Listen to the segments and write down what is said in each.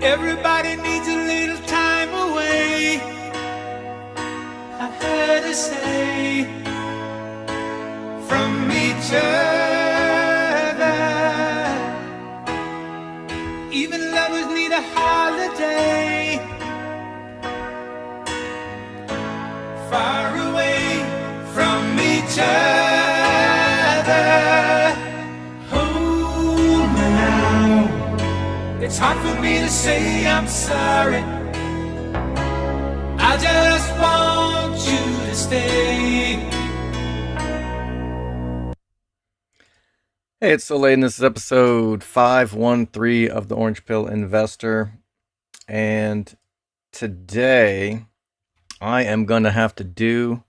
Everybody needs a little time away, I heard her say, from each other. Even lovers need a holiday, far away from each other. Hold me now. It's hard for me to say I'm sorry. I just want you to stay. Hey, it's so late, and this is episode 513 of the Orange Pill Investor. And today I am going to have to do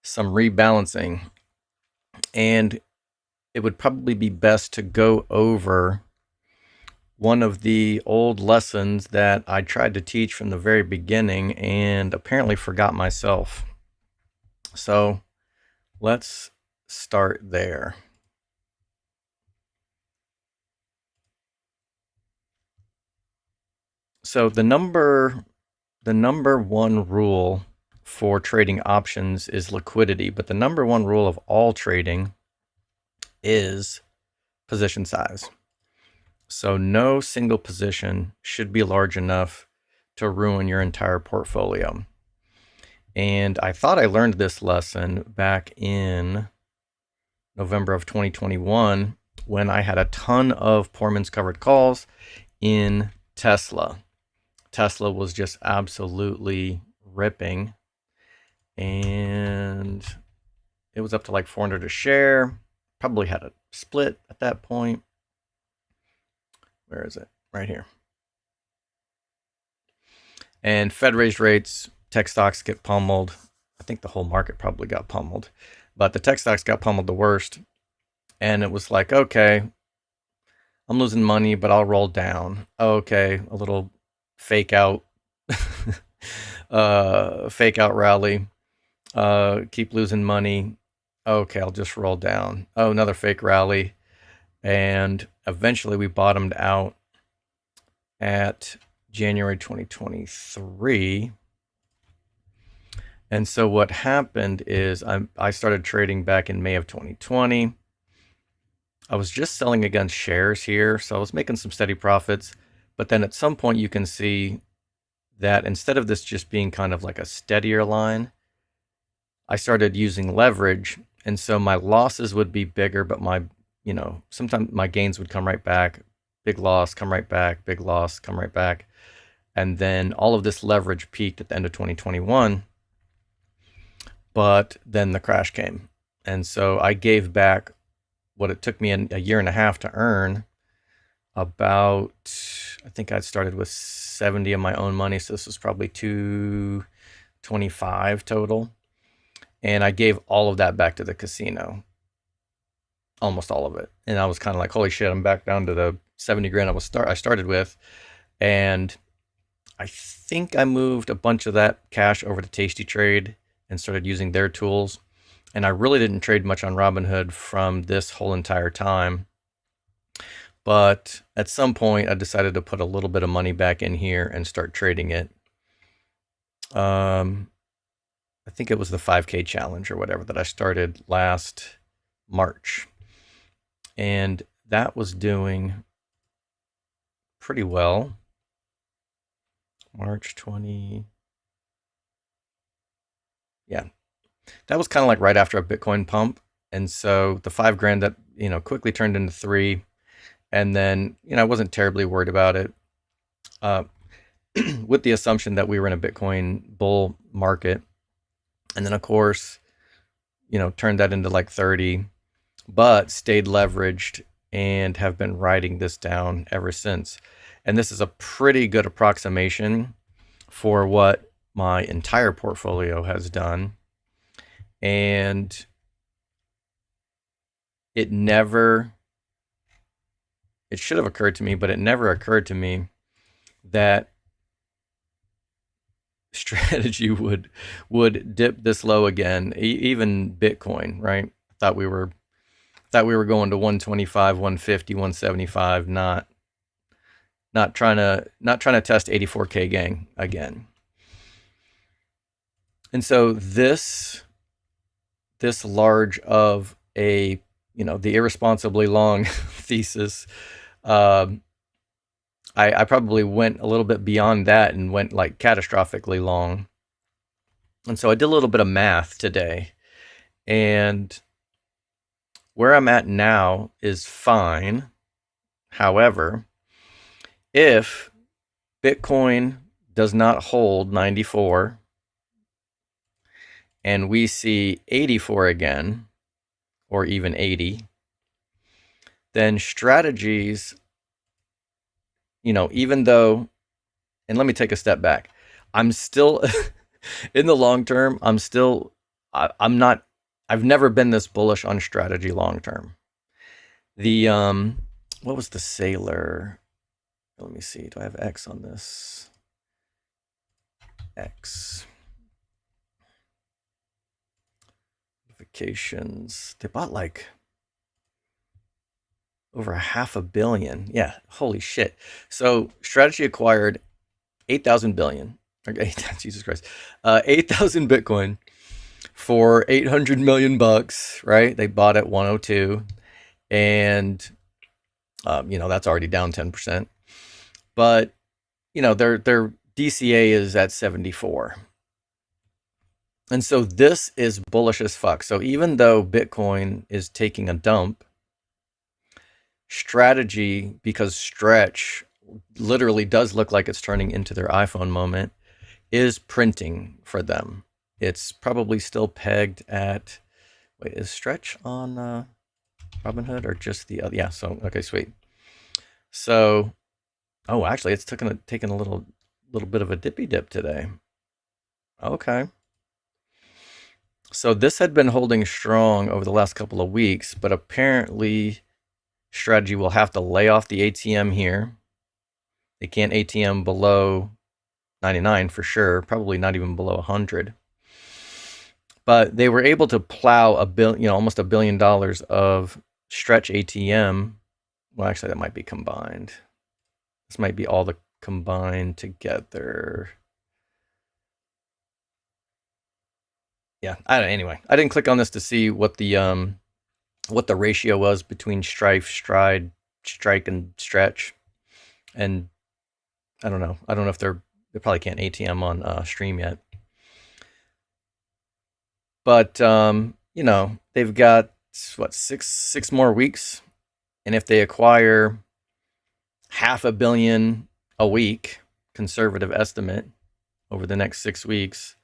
some rebalancing. And it would probably be best to go over one of the old lessons that I tried to teach from the very beginning and apparently forgot myself. So let's start there. So the number one rule for trading options is liquidity, but the number one rule of all trading is position size. So no single position should be large enough to ruin your entire portfolio. And I thought I learned this lesson back in November of 2021 when I had a ton of poor man's covered calls in Tesla. Tesla was just absolutely ripping, and it was up to like 400 a share. Probably had a split at that point. Where is it? Right here. And Fed raised rates, tech stocks get pummeled. I think the whole market probably got pummeled, but the tech stocks got pummeled the worst. And it was like, okay, I'm losing money, but I'll roll down. Okay, a little fake out rally, keep losing money. Okay, I'll just roll down. Oh, another fake rally. And eventually we bottomed out at January 2023. And so what happened is I started trading back in May of 2020. I was just selling against shares here, so I was making some steady profits. But then at some point you can see that instead of this just being kind of like a steadier line, I started using leverage. And so my losses would be bigger, but sometimes my gains would come right back. Big loss, come right back. Big loss, come right back. And then all of this leverage peaked at the end of 2021. But then the crash came. And so I gave back what it took me a year and a half to earn. About, I think I started with 70 of my own money. So this was probably 225 total. And I gave all of that back to the casino. Almost all of it. And I was kind of like, holy shit, I'm back down to the 70 grand I started with. And I think I moved a bunch of that cash over to Tasty Trade and started using their tools. And I really didn't trade much on Robinhood from this whole entire time. But at some point, I decided to put a little bit of money back in here and start trading it. I think it was the 5K challenge or whatever that I started last March. And that was doing pretty well. March 20. Yeah. That was kind of like right after a Bitcoin pump. And so the 5 grand that, quickly turned into 3. And then, I wasn't terribly worried about it, with the assumption that we were in a Bitcoin bull market. And then, of course, turned that into like 30, but stayed leveraged and have been riding this down ever since. And this is a pretty good approximation for what my entire portfolio has done. And it should have occurred to me, but it never occurred to me that strategy would dip this low again. Even Bitcoin, right? Thought we were going to 125, 150, 175, not Not trying to test 84K gang again. And so this large of a, the irresponsibly long thesis, I probably went a little bit beyond that and went like catastrophically long. And so I did a little bit of math today, and where I'm at now is fine. However, if Bitcoin does not hold 94 and we see 84 again, or even 80, then strategies, even though, and let me take a step back, I'm still, in the long term, I've never been this bullish on strategy long term. The, what was the sailor? Let me see, do I have X on this? X. Notifications. They bought like over $500 million. Yeah, holy shit. So strategy acquired 8,000 billion. Okay, Jesus Christ. 8,000 Bitcoin for $800 million bucks, right? They bought at 102, and that's already down 10%. But their DCA is at 74. And so this is bullish as fuck. So even though Bitcoin is taking a dump, strategy, because Stretch literally does look like it's turning into their iPhone moment, is printing for them. It's probably still pegged at, wait, is Stretch on Robinhood or just the other? Yeah, so, okay, sweet. So, oh, actually, it's taken a little bit of a dippy dip today. Okay. So this had been holding strong over the last couple of weeks, but apparently strategy will have to lay off the ATM here. They can't ATM below 99 for sure, probably not even below 100. But they were able to plow almost $1 billion of Stretch ATM. Well, actually, that might be combined. This might be all the combined together. Yeah. Anyway, I didn't click on this to see what the ratio was between Strike, and Stretch, and I don't know. I don't know if they probably can't ATM on Stream yet. But they've got what, six more weeks, and if they acquire $500 million a week, conservative estimate, over the next 6 weeks,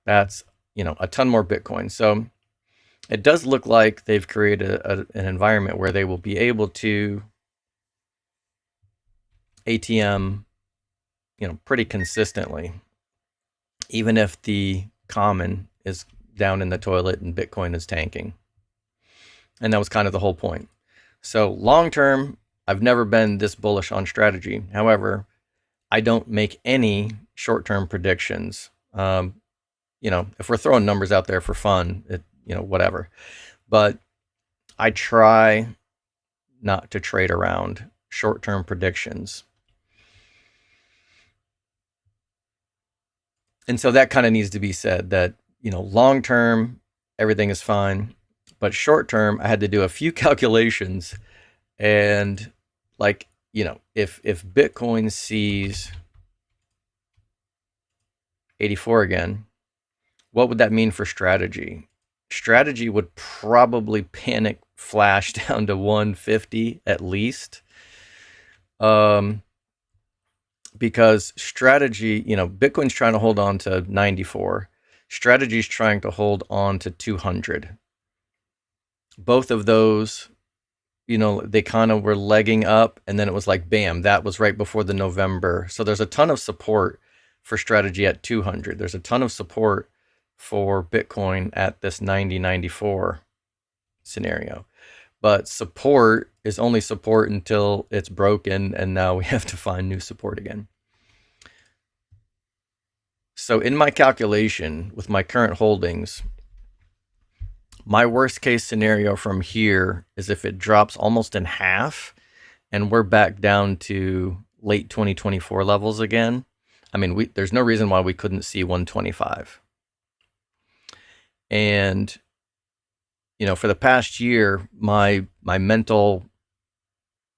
that's a ton more Bitcoin. So it does look like they've created an environment where they will be able to ATM, pretty consistently, even if the common is down in the toilet and Bitcoin is tanking. And that was kind of the whole point. So long term, I've never been this bullish on strategy. However, I don't make any short-term predictions. If we're throwing numbers out there for fun, whatever. But I try not to trade around short-term predictions. And so that kind of needs to be said, that, long-term, everything is fine. But short-term, I had to do a few calculations. And if Bitcoin sees 84 again, what would that mean for strategy? Strategy would probably panic flash down to 150 at least. Because strategy, Bitcoin's trying to hold on to 94. Strategy's trying to hold on to 200. Both of those, they kind of were legging up, and then it was like, bam, that was right before the November. So there's a ton of support for strategy at 200. There's a ton of support for Bitcoin at this 90-94 scenario. But support is only support until it's broken, and now we have to find new support again. So in my calculation with my current holdings, my worst case scenario from here is if it drops almost in half and we're back down to late 2024 levels again. I mean, there's no reason why we couldn't see 125. And, you know, for the past year, my mental,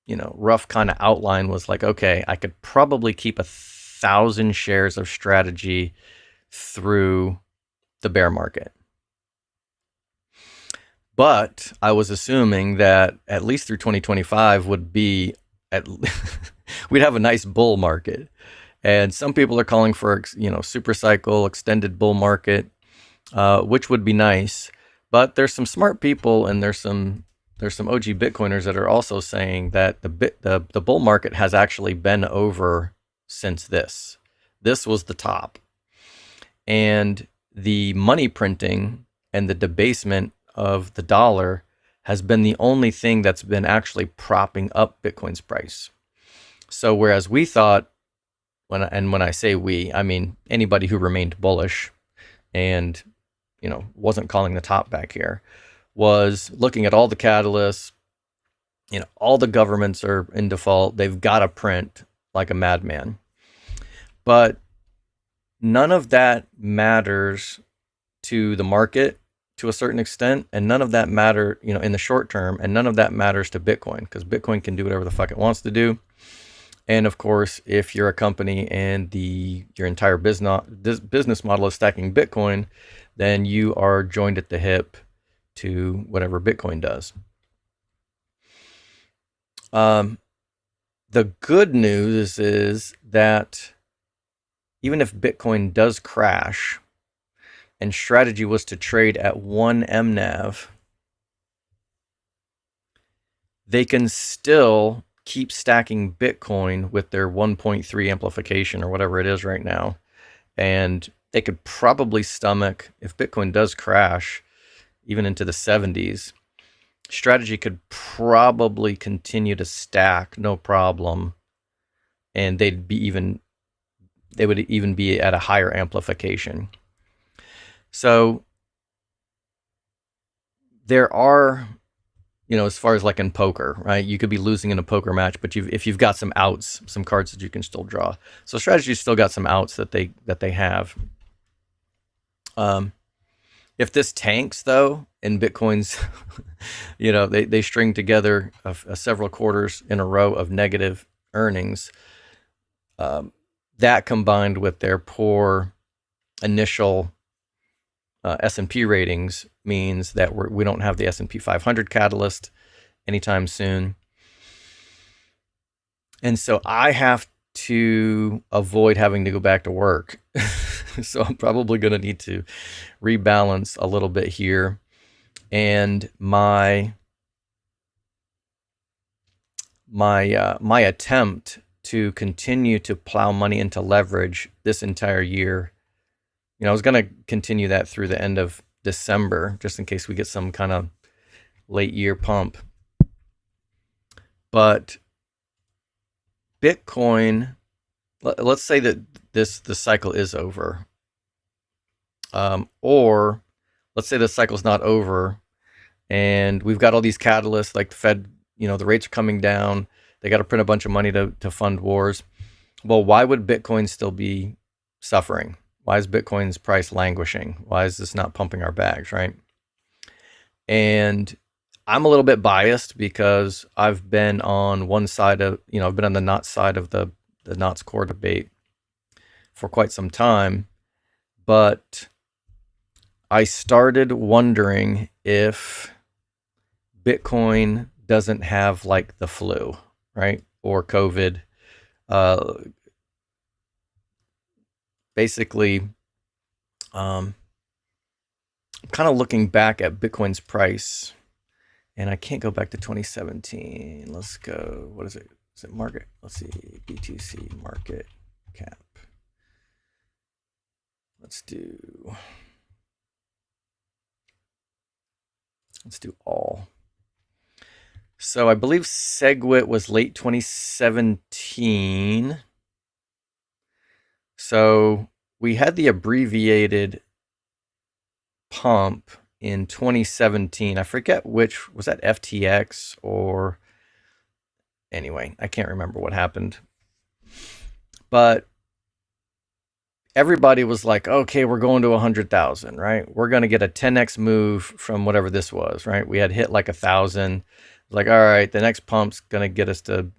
you know, rough kind of outline was like, okay, I could probably keep 1,000 shares of strategy through the bear market. But I was assuming that at least through 2025 would be we'd have a nice bull market. And some people are calling for, you know, super cycle, extended bull market, which would be nice. But there's some smart people and there's some OG Bitcoiners that are also saying that the bull market has actually been over since this. This was the top. And the money printing and the debasement of the dollar has been the only thing that's been actually propping up Bitcoin's price. So whereas we thought, when I say we, I mean anybody who remained bullish and, you know, wasn't calling the top back here, was looking at all the catalysts, you know, all the governments are in default, they've got to print like a madman. But none of that matters to the market to a certain extent, and none of that matter, you know, in the short term, and none of that matters to Bitcoin, because Bitcoin can do whatever the fuck it wants to do. And of course, if you're a company and your entire business model is stacking Bitcoin, then you are joined at the hip to whatever Bitcoin does. The good news is that even if Bitcoin does crash and strategy was to trade at 1 MNAV, they can still keep stacking Bitcoin with their 1.3 amplification or whatever it is right now. And they could probably stomach, if Bitcoin does crash, even into the 70s, strategy could probably continue to stack, no problem. And they would even be at a higher amplification. So there are, you know, as far as like in poker, right? You could be losing in a poker match, but if you've got some outs, some cards that you can still draw. So strategy's still got some outs that they have. If this tanks though, and Bitcoin's, you know, they string together several quarters in a row of negative earnings, that combined with their poor initial S&P ratings means that we don't have the S&P 500 catalyst anytime soon. And so I have to avoid having to go back to work. So I'm probably going to need to rebalance a little bit here. And my attempt to continue to plow money into leverage this entire year, you know, I was going to continue that through the end of December, just in case we get some kind of late year pump. But Bitcoin, let's say that the cycle is over. Or let's say the cycle's not over and we've got all these catalysts like the Fed, you know, the rates are coming down. They got to print a bunch of money to fund wars. Well, why would Bitcoin still be suffering? Why is Bitcoin's price languishing? Why is this not pumping our bags, right? And I'm a little bit biased because I've been on one side of, you know, I've been on the Knots side of the Knots core debate for quite some time. But I started wondering if Bitcoin doesn't have like the flu, right? Or COVID. Basically, I'm kind of looking back at Bitcoin's price, and I can't go back to 2017. Let's go. What is it? Is it market? Let's see. BTC market cap. Let's do all. So I believe SegWit was late 2017. So we had the abbreviated pump in 2017. I forget which, was that FTX or anyway, I can't remember what happened. But everybody was like, okay, we're going to 100,000, right? We're going to get a 10x move from whatever this was, right? We had hit like 1,000. Like, all right, the next pump's going to get us to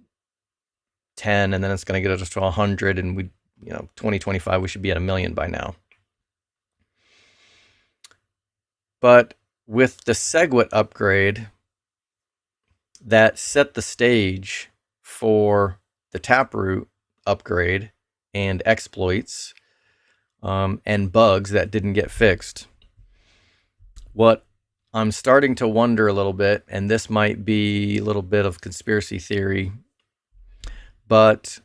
10, and then it's going to get us to 100, and 2025, we should be at 1 million by now. But with the SegWit upgrade, that set the stage for the Taproot upgrade and exploits and bugs that didn't get fixed. What I'm starting to wonder a little bit, and this might be a little bit of conspiracy theory, but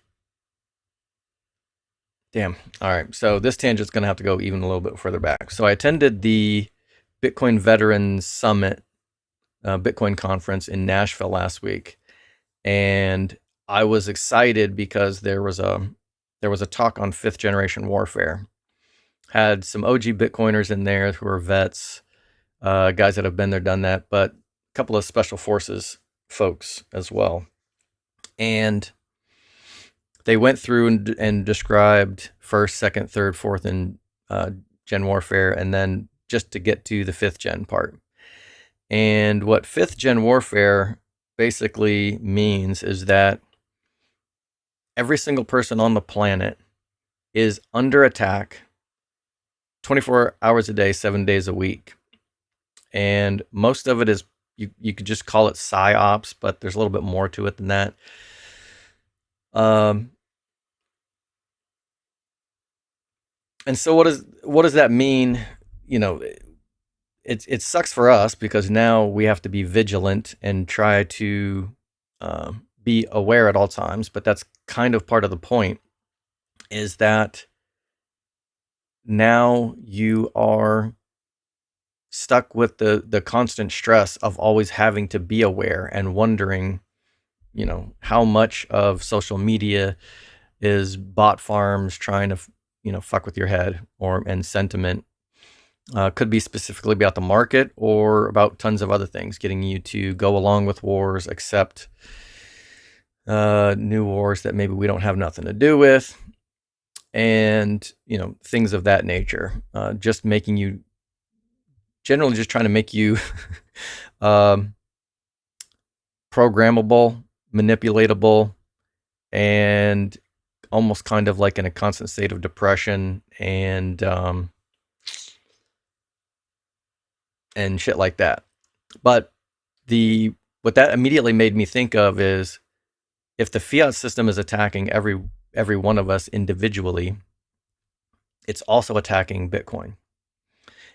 damn. All right. So this tangent's going to have to go even a little bit further back. So I attended the Bitcoin Veterans Summit, Bitcoin conference in Nashville last week. And I was excited because there was a talk on 5th generation warfare. Had some OG Bitcoiners in there who are vets, guys that have been there, done that, but a couple of special forces folks as well. And they went through and described 1st, 2nd, 3rd, 4th, and gen warfare, and then just to get to the 5th gen part. And what 5th gen warfare basically means is that every single person on the planet is under attack 24 hours a day, 7 days a week. And most of it is, you could just call it psyops, but there's a little bit more to it than that. And so what does that mean? It sucks for us because now we have to be vigilant and try to be aware at all times. But that's kind of part of the point, is that now you are stuck with the constant stress of always having to be aware and wondering, how much of social media is bot farms trying to, fuck with your head, and sentiment. Could be specifically about the market or about tons of other things, getting you to go along with wars, accept new wars that maybe we don't have nothing to do with, and things of that nature. Just making you, generally just trying to make you programmable, manipulatable, and almost kind of like in a constant state of depression and shit like that. But what that immediately made me think of is, if the fiat system is attacking every one of us individually, it's also attacking Bitcoin.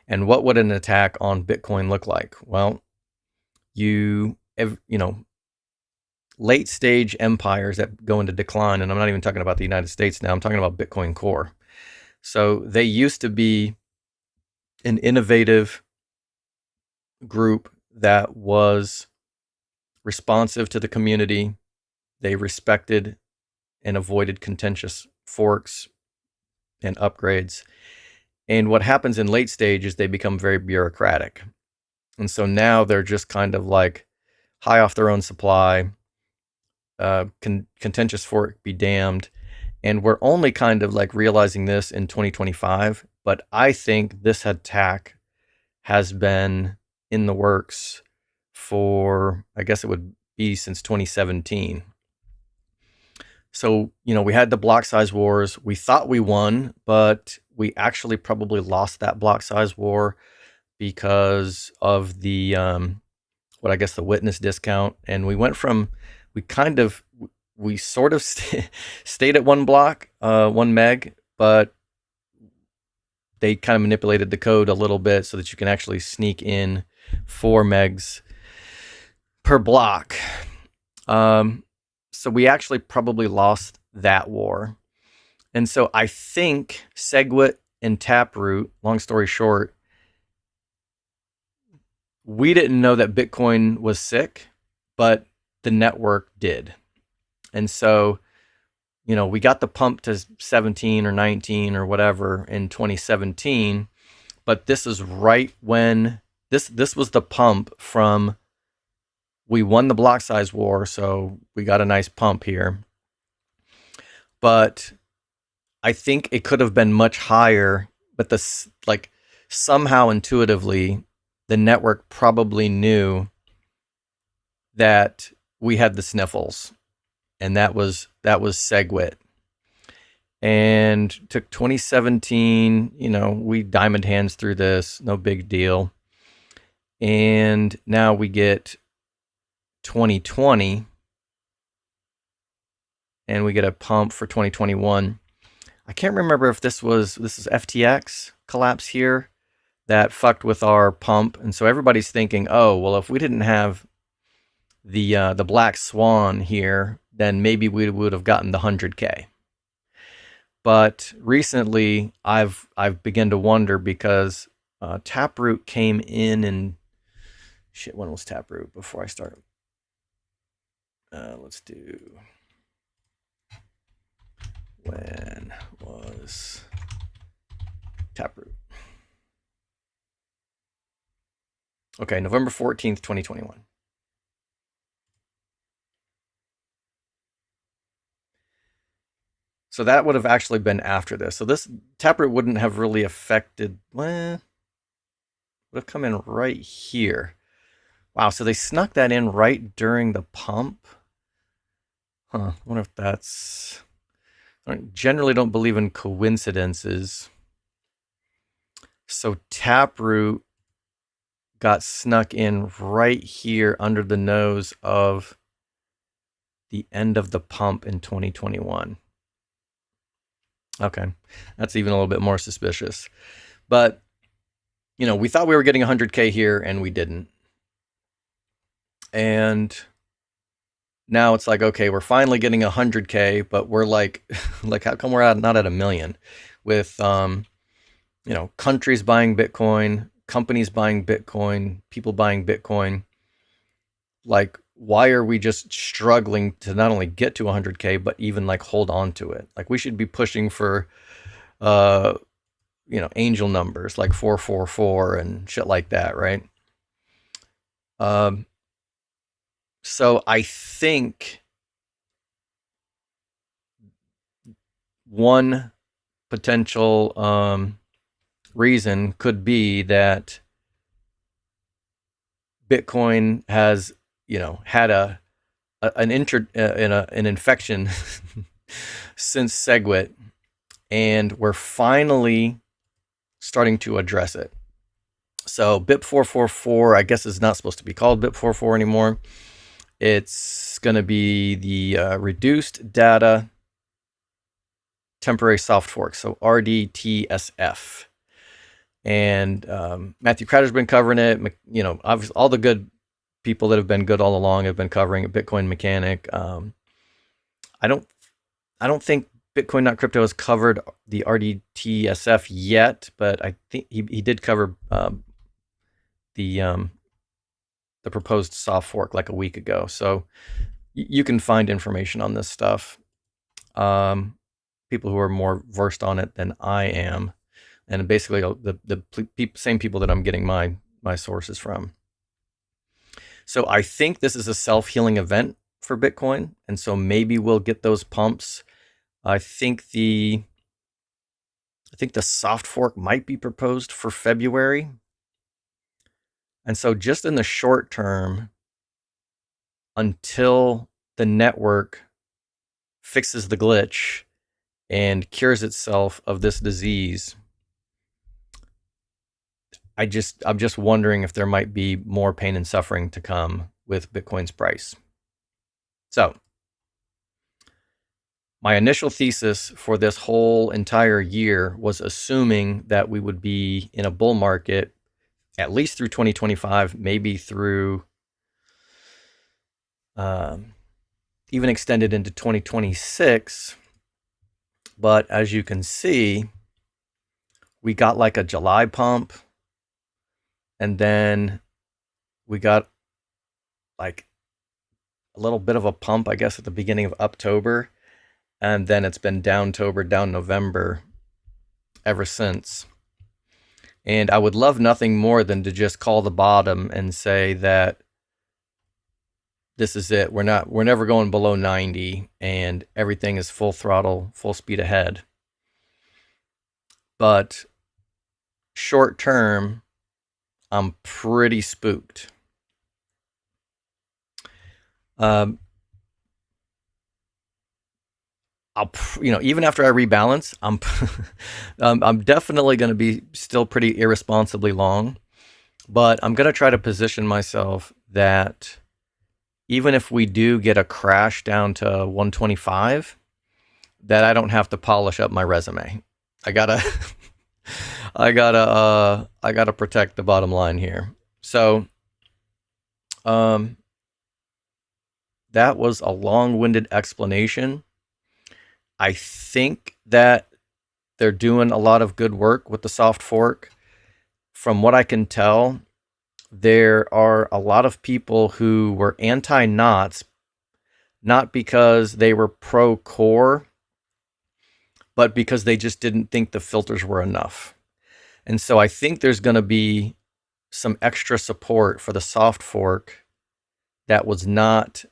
And what would an attack on Bitcoin look like? Well, late stage empires that go into decline, and I'm not even talking about the United States now, I'm talking about Bitcoin Core. So they used to be an innovative group that was responsive to the community. They respected and avoided contentious forks and upgrades. And what happens in late stage is they become very bureaucratic. And so now they're just kind of like high off their own supply, contentious fork be damned. And we're only kind of like realizing this in 2025. But I think this attack has been in the works for, I guess it would be since 2017. So, we had the block size wars. We thought we won, but we actually probably lost that block size war because of the, the witness discount. And we sort of stayed at 1 block, 1 meg, but they kind of manipulated the code a little bit so that you can actually sneak in 4 megs per block. So we actually probably lost that war. And so I think SegWit and Taproot, long story short, we didn't know that Bitcoin was sick, but the network did. And so, we got the pump to 17 or 19 or whatever in 2017, but this is right when this was the pump from, we won the block size war, so we got a nice pump here. But I think it could have been much higher, but this, like, somehow intuitively, the network probably knew that we had the sniffles, and that was SegWit. And took 2017, we diamond hands through this, no big deal. And now we get 2020, and we get a pump for 2021. I can't remember if this is FTX collapse here that fucked with our pump. And so everybody's thinking, oh, well, if we didn't have the black swan here, then maybe we would have gotten the 100K. But recently, I've begun to wonder because Taproot came in and shit. When was Taproot? Before I start, let's do. When was Taproot? Okay, November 14th, 2021. So that would have actually been after this. So this Taproot wouldn't have really affected, would have come in right here. Wow, so they snuck that in right during the pump? Huh, I wonder if that's... I generally don't believe in coincidences. So Taproot got snuck in right here under the nose of the end of the pump in 2021. Okay, that's even a little bit more suspicious. But, we thought we were getting 100K here, and we didn't. And now it's like, okay, we're finally getting 100K, but we're like, how come we're not at 1 million? With, countries buying Bitcoin, companies buying Bitcoin, people buying Bitcoin. Like, why are we just struggling to not only get to 100K, but even like hold on to it? Like, we should be pushing for, angel numbers like 444 and shit like that, right? So I think one potential reason could be that Bitcoin has, had an infection since SegWit, and we're finally starting to address it. So BIP444, I guess, is not supposed to be called BIP44 anymore. It's going to be the reduced data temporary soft fork, so RDTSF. And Matthew Crowder's been covering it. Obviously all the good people that have been good all along have been covering it. Bitcoin Mechanic. I don't think Bitcoin Not Crypto has covered the RDTSF yet, but I think he did cover the proposed soft fork like a week ago. So you can find information on this stuff. People who are more versed on it than I am, and basically the same people that I'm getting my sources from. So I think this is a self-healing event for Bitcoin, and so maybe we'll get those pumps. I think the soft fork might be proposed for February. And so just in the short term, until the network fixes the glitch and cures itself of this disease, I'm just wondering if there might be more pain and suffering to come with Bitcoin's price. So my initial thesis for this whole entire year was assuming that we would be in a bull market at least through 2025, maybe through even extended into 2026. But as you can see, we got like a July pump, and then we got like a little bit of a pump, I guess, at the beginning of October, and then it's been down-tober, down November ever since. And I would love nothing more than to just call the bottom and say that this is it. We're never going below 90, and everything is full throttle, full speed ahead. but short term, I'm pretty spooked. Even after I rebalance, I'm definitely going to be still pretty irresponsibly long, but I'm going to try to position myself that even if we do get a crash down to 125, that I don't have to polish up my resume. I gotta, I gotta protect the bottom line here. So, that was a long-winded explanation. I think that they're doing a lot of good work with the soft fork. From what I can tell, there are a lot of people who were anti-knots, not because they were pro-core, but because they just didn't think the filters were enough. And so I think there's going to be some extra support for the soft fork that was not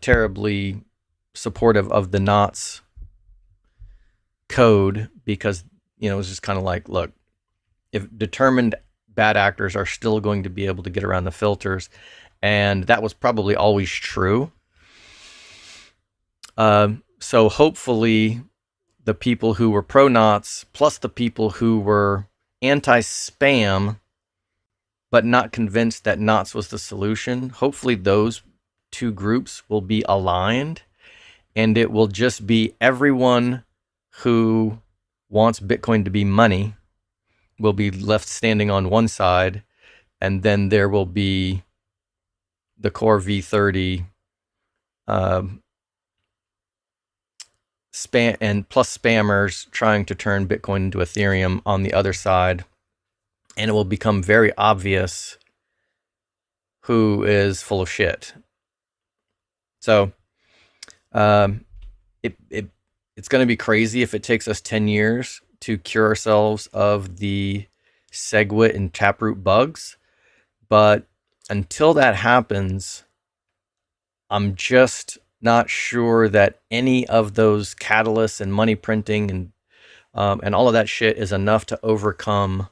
terribly supportive of the knots code, because it was just kind of like, look, if determined bad actors are still going to be able to get around the filters, and that was probably always true. So hopefully the people who were pro knots plus the people who were anti-spam but not convinced that knots was the solution, hopefully those two groups will be aligned, and it will just be everyone who wants Bitcoin to be money will be left standing on one side, and then there will be the core V30 spam and plus spammers trying to turn Bitcoin into Ethereum on the other side, and it will become very obvious who is full of shit. So it's going to be crazy if it takes us 10 years to cure ourselves of the SegWit and Taproot bugs. But until that happens, I'm just not sure that any of those catalysts and money printing and all of that shit is enough to overcome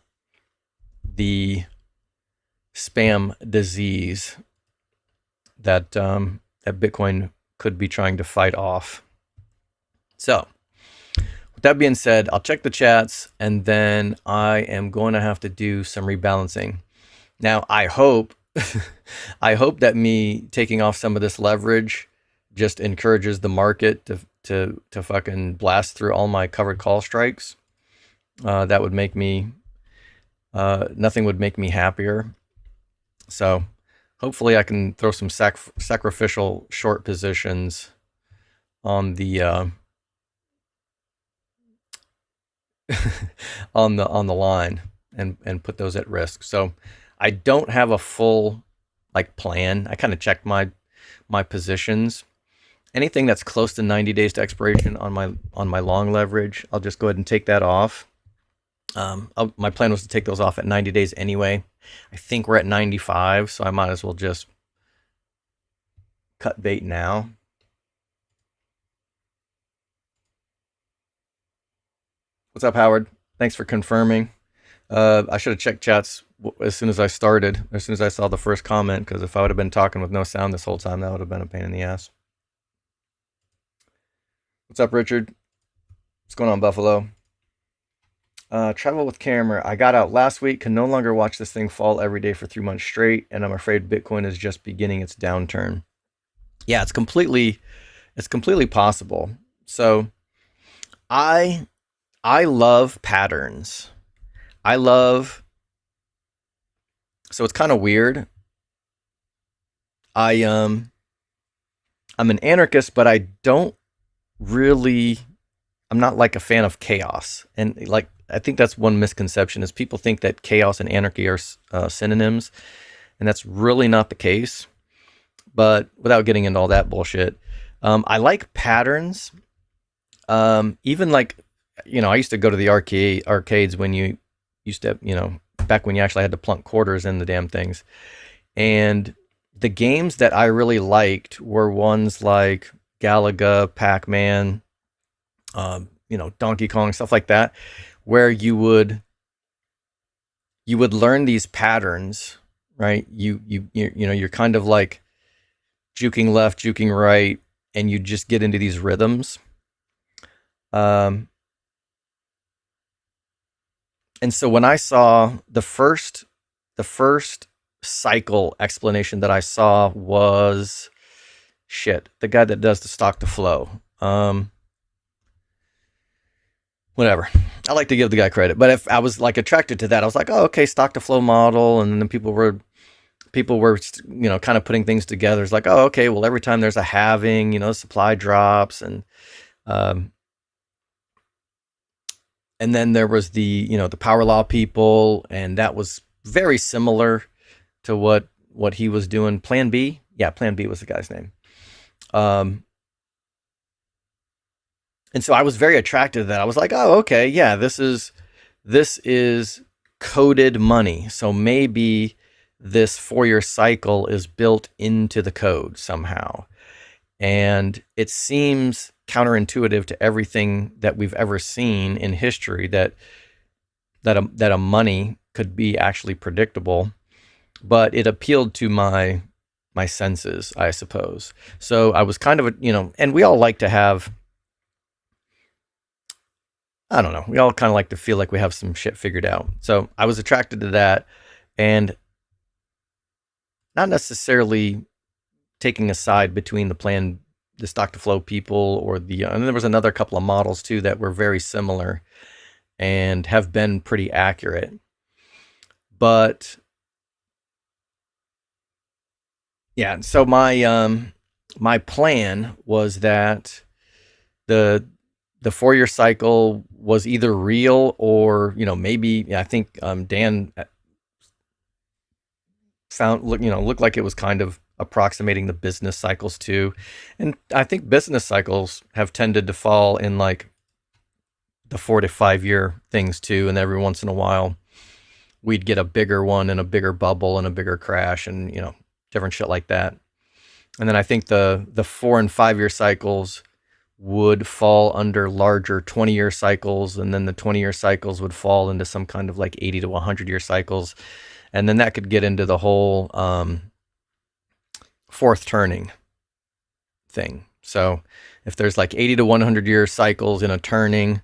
the spam disease that that Bitcoin could be trying to fight off. So, with that being said, I'll check the chats, and then I am going to have to do some rebalancing. Now, I hope that me taking off some of this leverage just encourages the market to fucking blast through all my covered call strikes. That would make me nothing would make me happier. So hopefully I can throw some sacrificial short positions on the on the line and put those at risk. So I don't have a full plan. I kind of checked my positions. Anything that's close to 90 days to expiration on my long leverage, I'll just go ahead and take that off. My plan was to take those off at 90 days anyway. I think we're at 95, so I might as well just cut bait now. What's up, Howard? Thanks for confirming. I should have checked chats as soon as I started, as soon as I saw the first comment, because if I would have been talking with no sound this whole time, that would have been a pain in the ass. What's up, Richard? What's going on, Buffalo? Travel with camera. I got out last week, can no longer watch this thing fall every day for 3 months straight, and I'm afraid Bitcoin is just beginning its downturn. Yeah, it's completely possible. So I love patterns. So it's kind of weird. I'm an anarchist, but I'm not a fan of chaos. And I think that's one misconception, is people think that chaos and anarchy are synonyms, and that's really not the case. But without getting into all that bullshit, I like patterns. Even I used to go to the arcades when you used to, back when you actually had to plunk quarters in the damn things. And the games that I really liked were ones like Galaga, Pac-Man, Donkey Kong, stuff like that, where you would learn these patterns, right? You're kind of like juking left, juking right, and you just get into these rhythms. And so when I saw the first cycle explanation that I saw was the guy that does the stock to flow. Whatever. I like to give the guy credit, but if I was like attracted to that, I was like, oh, okay, stock to flow model, and then people were kind of putting things together. It's like, oh, okay, well, every time there's a halving, supply drops, and then there was the power law people, and that was very similar to what he was doing. Plan B, Plan B was the guy's name. And so I was very attracted to that. I was like, oh, okay, yeah, this is coded money. So maybe this 4-year cycle is built into the code somehow. And it seems counterintuitive to everything that we've ever seen in history that a money could be actually predictable. But it appealed to my senses, I suppose. So I was kind of and we all like to have, I don't know, we all kind of like to feel like we have some shit figured out. So I was attracted to that, and not necessarily taking a side between the stock to flow people or and there was another couple of models too that were very similar and have been pretty accurate. But yeah, so my plan was that the 4-year cycle was either real or maybe I think Dan looked like it was kind of approximating the business cycles too. And I think business cycles have tended to fall in like the 4 to 5 year things too, and every once in a while we'd get a bigger one and a bigger bubble and a bigger crash and different shit like that. And then I think the 4 and 5 year cycles would fall under larger 20-year cycles, and then the 20-year cycles would fall into some kind of like 80 to 100-year cycles, and then that could get into the whole fourth turning thing. So if there's like 80 to 100-year cycles in a turning,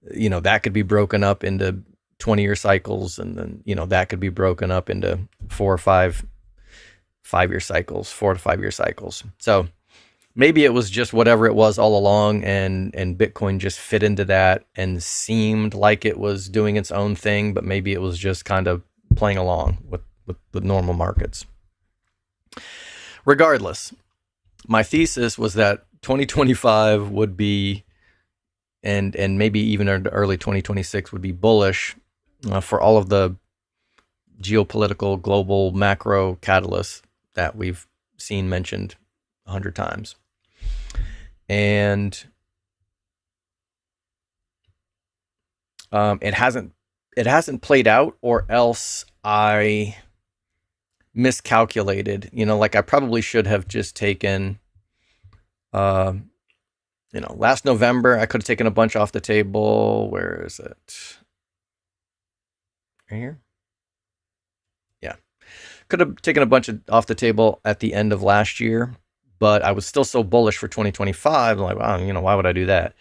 that could be broken up into 20-year cycles, and then that could be broken up into 4 or 5-year cycles, 4 to 5 year cycles. So maybe it was just whatever it was all along, and Bitcoin just fit into that and seemed like it was doing its own thing, but maybe it was just kind of playing along with the normal markets. Regardless, my thesis was that 2025 would be, and maybe even early 2026 would be bullish for all of the geopolitical global macro catalysts that we've seen mentioned 100 times. And it hasn't played out, or else I miscalculated. Like I probably should have just taken last November I could have taken a bunch off the table. Where is it? Right here? Yeah. Could have taken a bunch off the table at the end of last year, but I was still so bullish for 2025. I'm like, wow, why would I do that?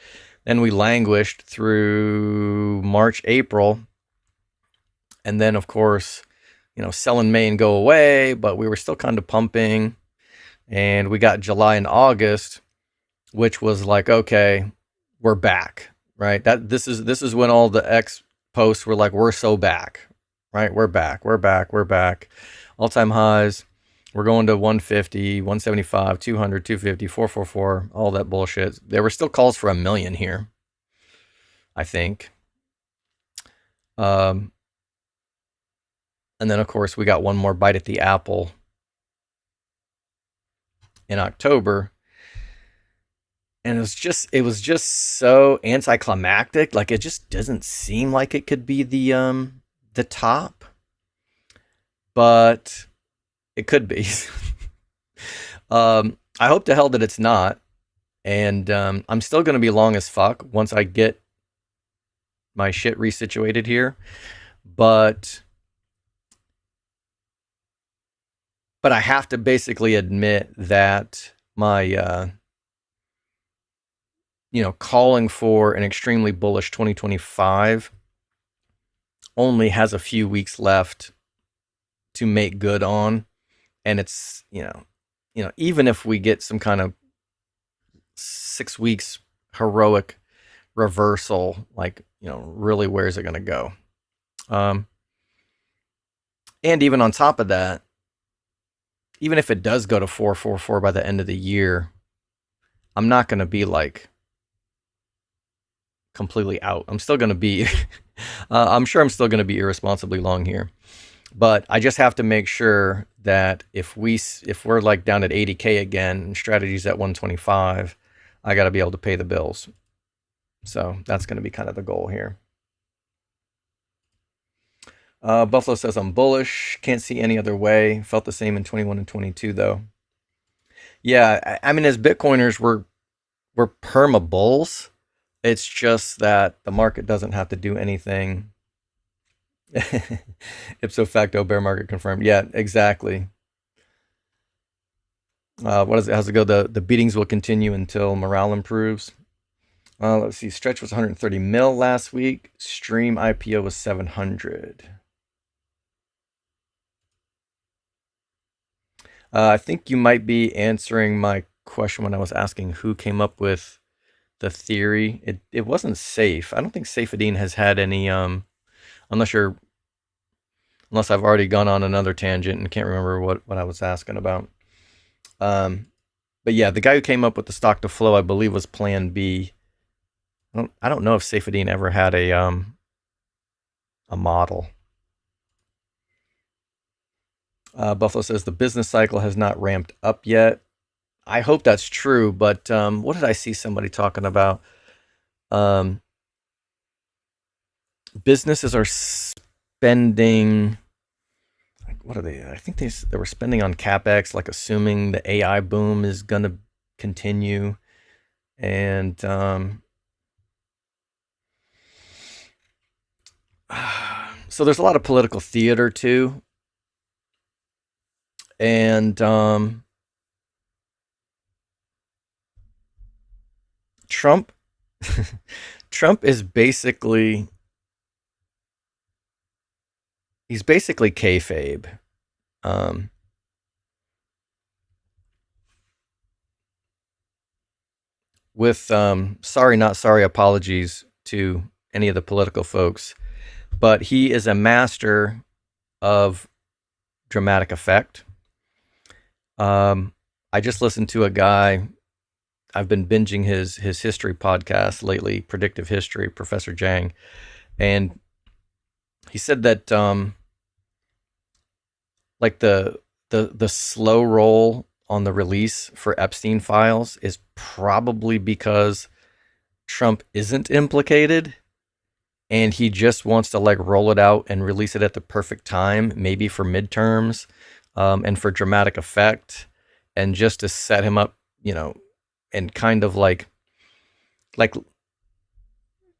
Then we languished through March, April. And then, of course, sell in May and go away, but we were still kind of pumping. And we got July and August, which was like, okay, we're back, right? This is when all the X posts were like, we're so back, right? We're back. All-time highs. We're going to 150, 175, 200, 250, 444, all that bullshit. There were still calls for 1 million here, I think. And then, of course, we got one more bite at the apple in October. And it was just so anticlimactic. Like, it just doesn't seem like it could be the top. But it could be. I hope to hell that it's not. And I'm still going to be long as fuck once I get my shit resituated here. But I have to basically admit that my calling for an extremely bullish 2025 only has a few weeks left to make good on. And it's, even if we get some kind of 6 weeks heroic reversal, like, really, where is it going to go? And even on top of that, even if it does go to 444 by the end of the year, I'm not going to be like completely out. I'm still going to be, I'm sure I'm still going to be irresponsibly long here. But I just have to make sure that if we're like down at 80K again and strategy's at 125, I got to be able to pay the bills. So that's going to be kind of the goal here. Buffalo says I'm bullish. Can't see any other way. Felt the same in 21 and 22 though. Yeah, I mean, as Bitcoiners, we're perma bulls. It's just that the market doesn't have to do anything. Ipso facto bear market confirmed. Yeah, exactly. How's it go? The beatings will continue until morale improves. Let's see. Stretch was 130 mil last week. Stream IPO was 700. I think you might be answering my question when I was asking who came up with the theory. It wasn't Safe. I don't think Saifedean has had any. Unless I've already gone on another tangent and can't remember what I was asking about. But yeah, the guy who came up with the stock to flow, I believe, was Plan B. I don't know if Saifedean ever had a model. Buffalo says the business cycle has not ramped up yet. I hope that's true, but what did I see somebody talking about? Businesses are spending, what are they? I think they were spending on CapEx, like assuming the AI boom is going to continue. And so there's a lot of political theater too. And Trump is basically, he's basically kayfabe. With sorry, not sorry apologies to any of the political folks, but he is a master of dramatic effect. I just listened to a guy, I've been binging his history podcast lately, Predictive History, Professor Jang, and he said that like the slow roll on the release for Epstein files is probably because Trump isn't implicated and he just wants to like roll it out and release it at the perfect time, maybe for midterms, and for dramatic effect, and just to set him up, and kind of like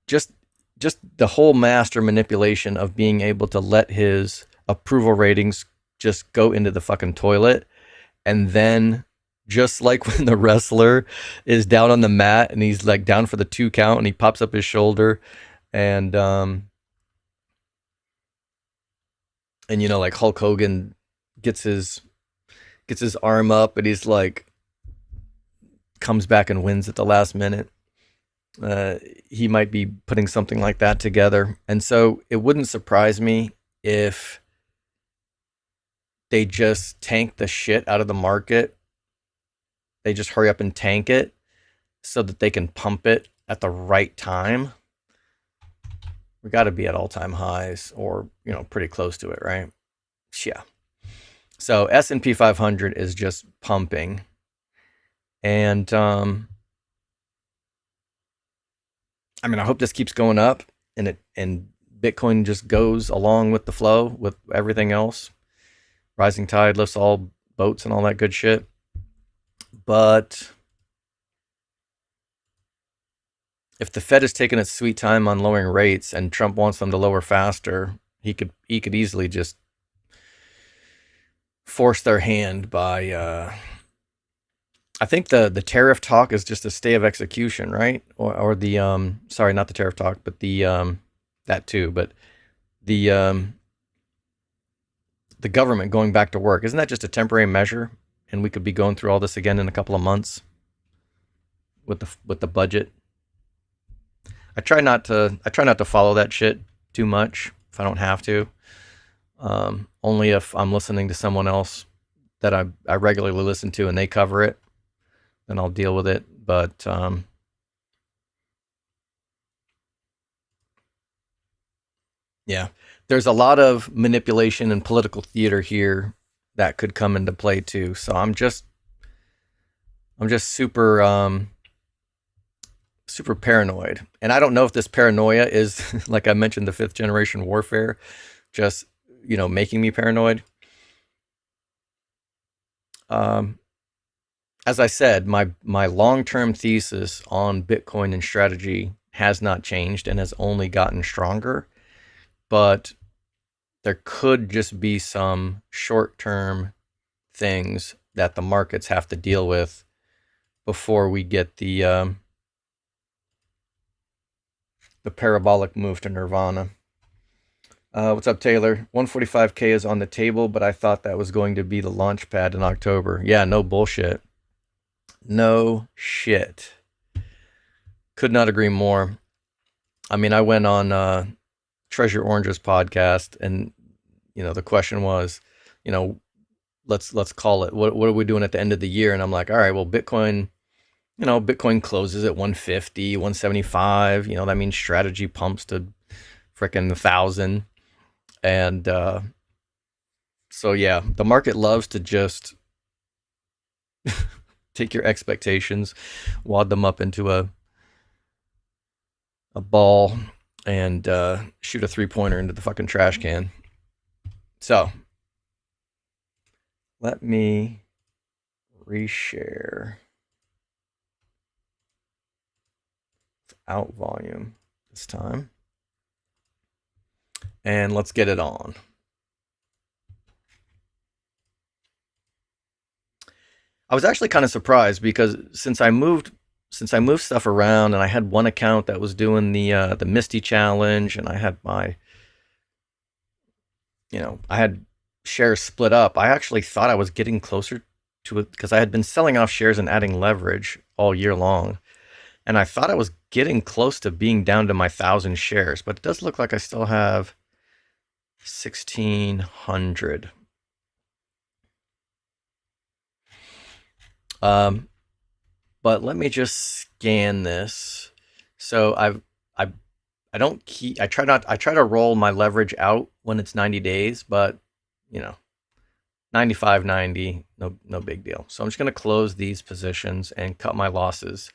just the whole master manipulation of being able to let his approval ratings just go into the fucking toilet. And then just like when the wrestler is down on the mat and he's like down for the 2 count and he pops up his shoulder and like Hulk Hogan gets his arm up and he's like comes back and wins at the last minute. He might be putting something like that together. And so it wouldn't surprise me if they just tank the shit out of the market. They just hurry up and tank it so that they can pump it at the right time. We got to be at all-time highs or, pretty close to it, right? Yeah. So S&P 500 is just pumping. And I hope this keeps going up and Bitcoin just goes along with the flow with everything else. Rising tide lifts all boats and all that good shit. But if the Fed is taking its sweet time on lowering rates and Trump wants them to lower faster, he could easily just force their hand by I think the tariff talk is just a stay of execution, right? Or the sorry, not the tariff talk, but the that too, but the the government going back to work. Isn't that just a temporary measure? And we could be going through all this again in a couple of months with the budget. I try not to follow that shit too much if I don't have to. Only if I'm listening to someone else that I regularly listen to and they cover it, then I'll deal with it. But yeah, there's a lot of manipulation and political theater here that could come into play too. So I'm just super super paranoid. And I don't know if this paranoia is, like I mentioned, the 5th generation warfare, just, making me paranoid. As I said, my long-term thesis on Bitcoin and strategy has not changed and has only gotten stronger. But there could just be some short-term things that the markets have to deal with before we get the parabolic move to nirvana. What's up, Taylor? 145K is on the table, but I thought that was going to be the launch pad in October. Yeah, no bullshit. No shit. Could not agree more. I mean, I went on Treasure Orange's podcast, and the question was, let's call it. What are we doing at the end of the year? And I'm like, all right, well, Bitcoin. Bitcoin closes at 150, 175. That means strategy pumps to frickin' 1,000. And so, yeah, the market loves to just take your expectations, wad them up into a ball, and shoot a 3-pointer into the fucking trash can. So, let me reshare. Out volume this time. And let's get it on. I was actually kind of surprised because since I moved stuff around, and I had one account that was doing the Misty challenge, and I had my I had shares split up. I actually thought I was getting closer to it because I had been selling off shares and adding leverage all year long. And I thought I was getting close to being down to my 1,000 shares, but it does look like I still have 1,600. But let me just scan this. So I try to roll my leverage out when it's 90 days, but 95, 90, no big deal. So I'm just going to close these positions and cut my losses.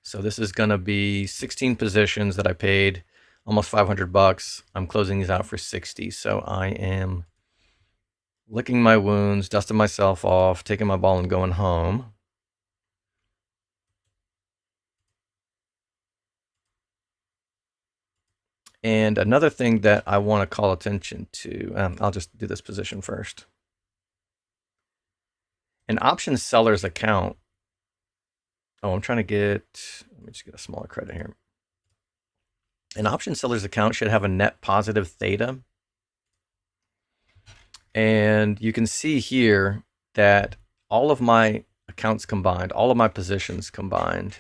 So this is going to be 16 positions that I paid almost $500. I'm closing these out for 60. So I am licking my wounds, dusting myself off, taking my ball and going home. And another thing that I want to call attention to, I'll just do this position first. An option seller's account. Oh, I'm trying to let me just get a smaller credit here. An option seller's account should have a net positive theta. And you can see here that all of my accounts combined, all of my positions combined,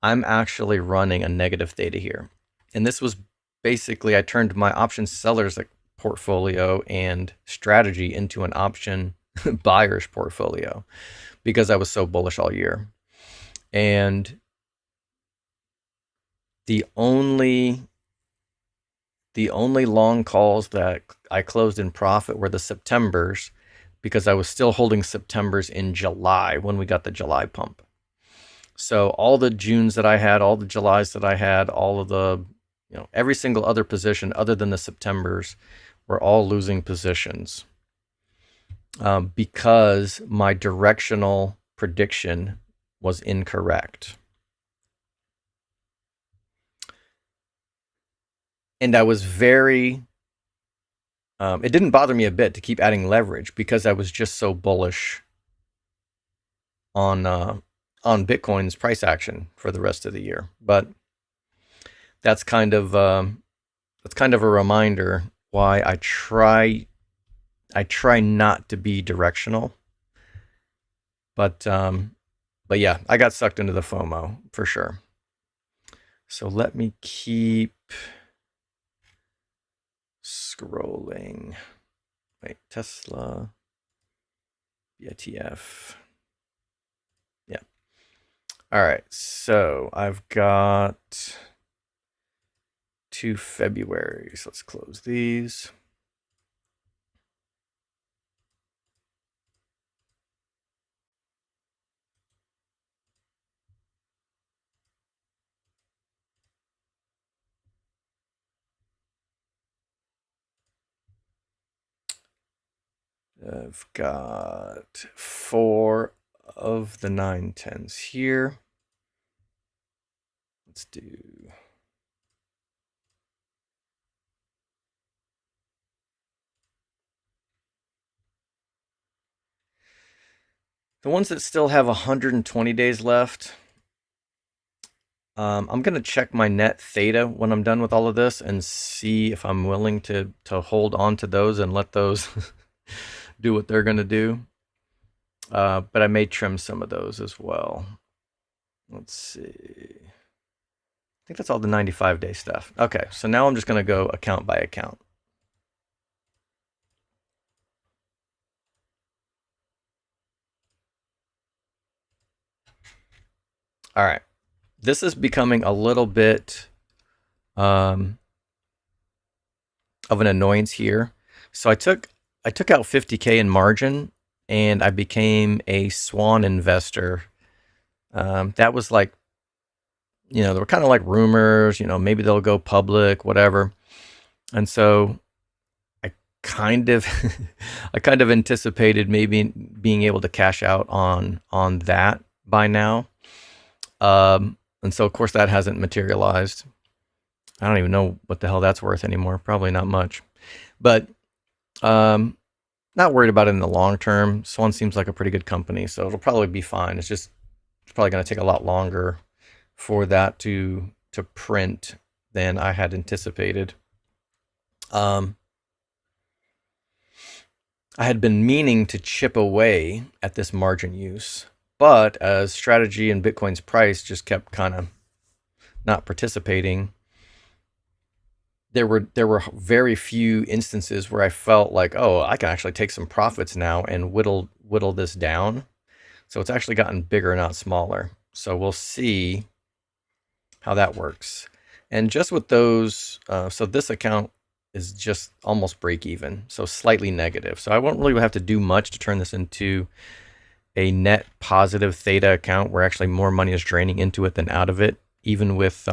I'm actually running a negative theta here. And this was basically, I turned my option seller's portfolio and strategy into an option buyer's portfolio because I was so bullish all year. And the only long calls that I closed in profit were the Septembers, because I was still holding Septembers in July when we got the July pump. So all the Junes that I had, all the Julys that I had, all of the, every single other position other than the Septembers were all losing positions because my directional prediction was incorrect. And I was very, it didn't bother me a bit to keep adding leverage because I was just so bullish on Bitcoin's price action for the rest of the year. But that's kind of a reminder why I try not to be directional. But yeah, I got sucked into the FOMO for sure. So let me keep scrolling. Wait, Tesla, ETF. Yeah. All right. So I've got 2 Februarys. Let's close these. I've got 4 of the 9/10s here. Let's do the ones that still have 120 days left. I'm going to check my net theta when I'm done with all of this and see if I'm willing to hold on to those and let those do what they're going to do. But I may trim some of those as well. Let's see. I think that's all the 95-day stuff. Okay, so now I'm just going to go account by account. All right. This is becoming a little bit of an annoyance here. So I took out 50K in margin and I became a swan investor. That was like, there were kind of like rumors, maybe they'll go public, whatever. And so I kind of anticipated maybe being able to cash out on that by now. And so of course that hasn't materialized. I don't even know what the hell that's worth anymore. Probably not much, but not worried about it in the long term. Swan seems like a pretty good company, so it'll probably be fine. It's probably going to take a lot longer for that to print than I had anticipated. I had been meaning to chip away at this margin use, but as strategy and Bitcoin's price just kept kind of not participating, there were very few instances where I felt like, oh, I can actually take some profits now and whittle this down. So it's actually gotten bigger, not smaller. So we'll see how that works. And just with those, so this account is just almost break even, so slightly negative. So I won't really have to do much to turn this into a net positive theta account where actually more money is draining into it than out of it, even with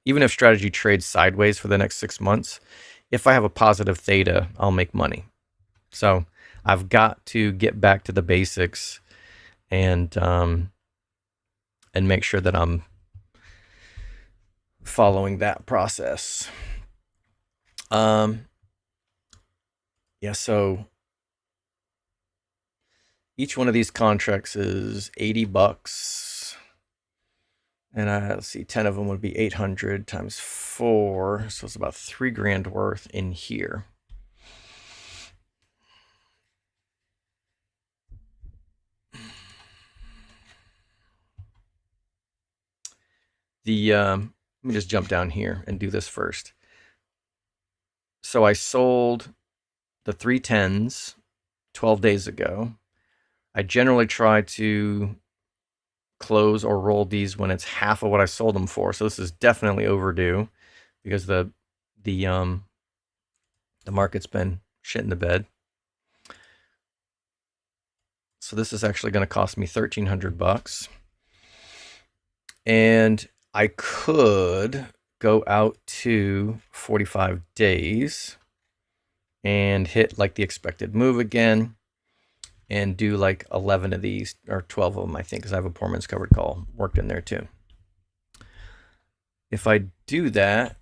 even if strategy trades sideways for the next 6 months, if I have a positive theta, I'll make money. So I've got to get back to the basics and make sure that I'm following that process. Yeah, so each one of these contracts is $80. And let's see, 10 of them would be 800 times 4. So it's about $3,000 worth in here. Let me just jump down here and do this first. So I sold the 310s 12 days ago. I generally try to close or roll these when it's half of what I sold them for. So this is definitely overdue because the market's been shit in the bed. So this is actually going to cost me $1,300. And I could go out to 45 days and hit like the expected move again and do like 11 of these, or 12 of them, I think, because I have a poor man's covered call worked in there too. If I do that,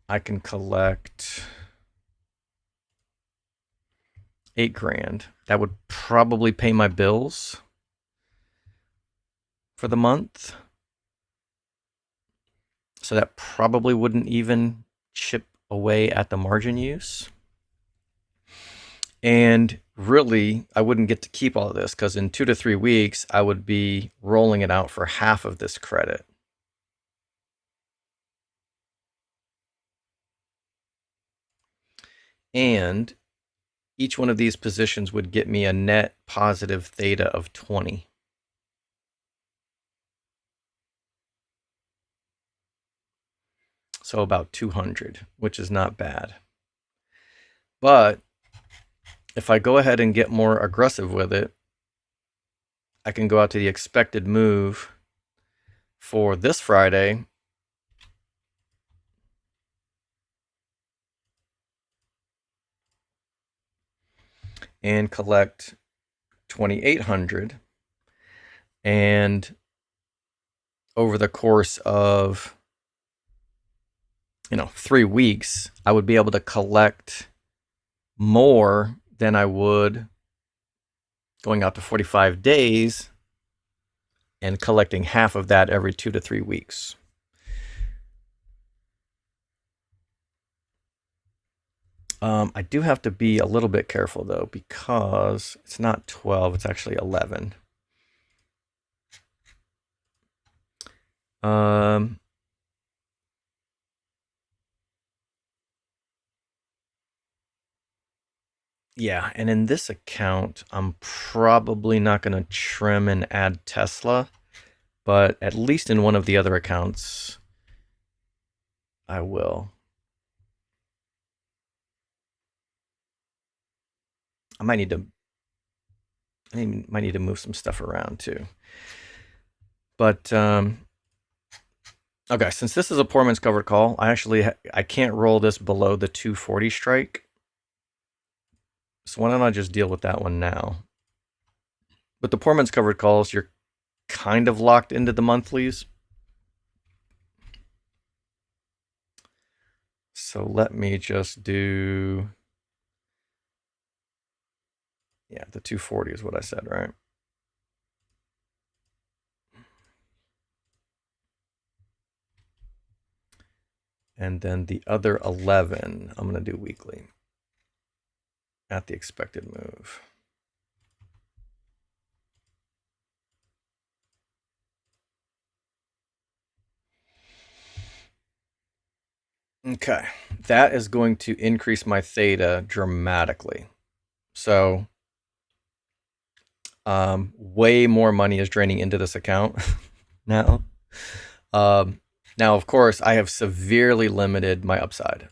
I can collect 8 grand. That would probably pay my bills for the month. So that probably wouldn't even chip away at the margin use. And really, I wouldn't get to keep all of this because in 2 to 3 weeks, I would be rolling it out for half of this credit. And each one of these positions would get me a net positive theta of 20. So about 200, which is not bad. But if I go ahead and get more aggressive with it, I can go out to the expected move for this Friday and collect 2,800. And over the course of 3 weeks, I would be able to collect more than I would going out to 45 days and collecting half of that every 2 to 3 weeks. I do have to be a little bit careful though, because it's not 12, it's actually 11. Yeah, and in this account, I'm probably not going to trim and add Tesla, but at least in one of the other accounts, I will. I might need to move some stuff around too. But okay, since this is a poor man's covered call, I can't roll this below the 240 strike. So why don't I just deal with that one now? But the poor man's covered calls, you're kind of locked into the monthlies. So let me just do, yeah, the 240 is what I said, right? And then the other 11, I'm going to do weekly at the expected move. Okay, that is going to increase my theta dramatically. So way more money is draining into this account now. Now, of course, I have severely limited my upside.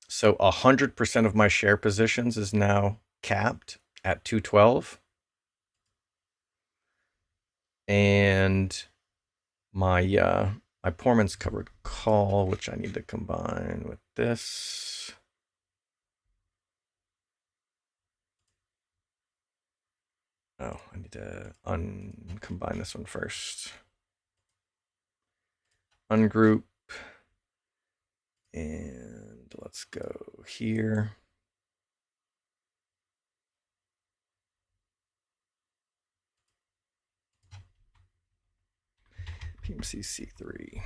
So 100% of my share positions is now capped at 212. And my poor man's covered call, which I need to combine with this. Oh, I need to uncombine this one first. Ungroup. And let's go here. PMC C3.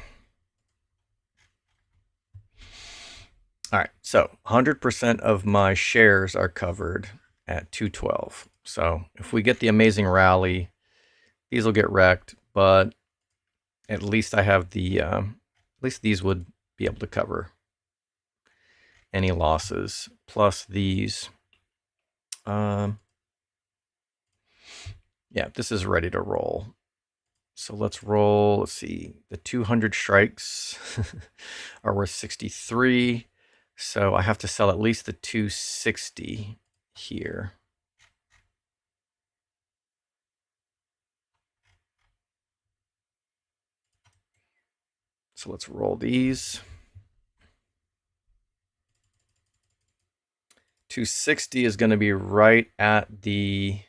All right, so 100% of my shares are covered at 212. So if we get the amazing rally, these will get wrecked, but at least I have the, at least these would be able to cover any losses, plus these. Yeah, this is ready to roll. So let's roll. Let's see. The 200 strikes are worth 63. So I have to sell at least the 260 here. So let's roll these. 260 is going to be right at the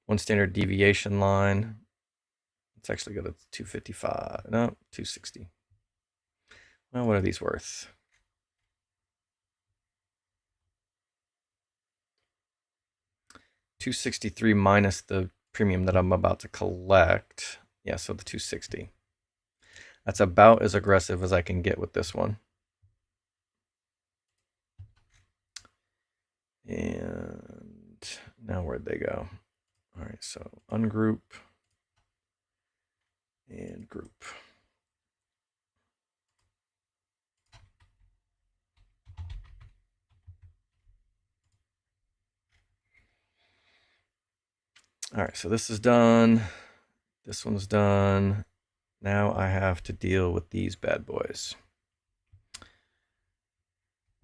1 standard deviation line. Let's actually go to 255. No, 260. Well, what are these worth? $263 minus the premium that I'm about to collect. Yeah, so the 260. That's about as aggressive as I can get with this one. And now where'd they go? All right, so ungroup and group. All right, so this is done. This one's done. Now I have to deal with these bad boys.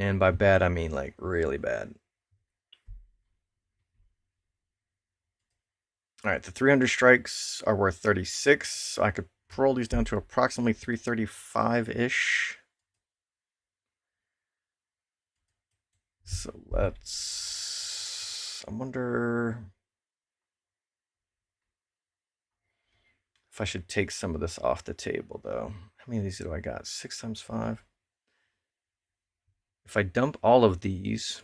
And by bad, I mean like really bad. All right, the 300 strikes are worth 36. So I could roll these down to approximately 335-ish. So let's... I wonder if I should take some of this off the table, though. How many of these do I got? 6 times 5. If I dump all of these,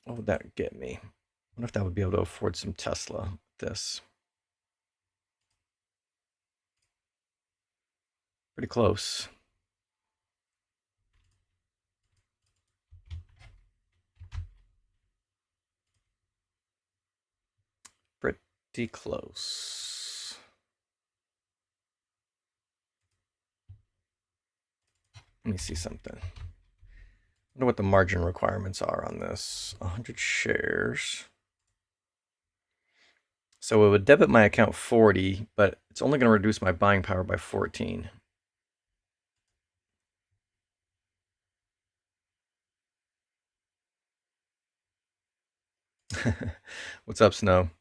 what would that get me? I wonder if that would be able to afford some Tesla with this. Pretty close. Pretty close. Let me see something. I wonder what the margin requirements are on this. 100 shares. So it would debit my account 40, but it's only going to reduce my buying power by 14. What's up, Snow?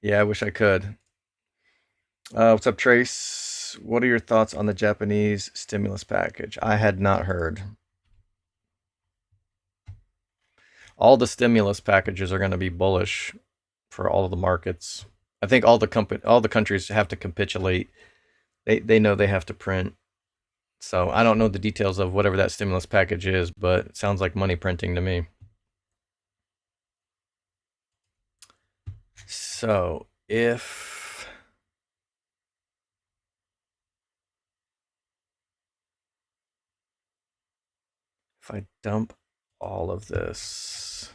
Yeah, I wish I could. What's up, Trace? What are your thoughts on the Japanese stimulus package? I had not heard. All the stimulus packages are going to be bullish for all of the markets. I think all the countries have to capitulate. They know they have to print. So I don't know the details of whatever that stimulus package is, but it sounds like money printing to me. So if I dump all of this,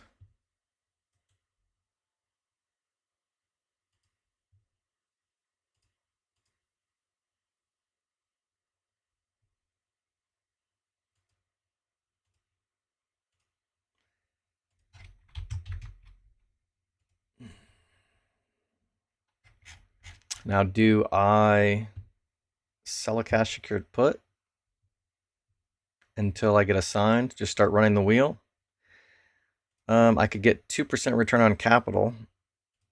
now do I sell a cash secured put until I get assigned? Just start running the wheel? I could get 2% return on capital.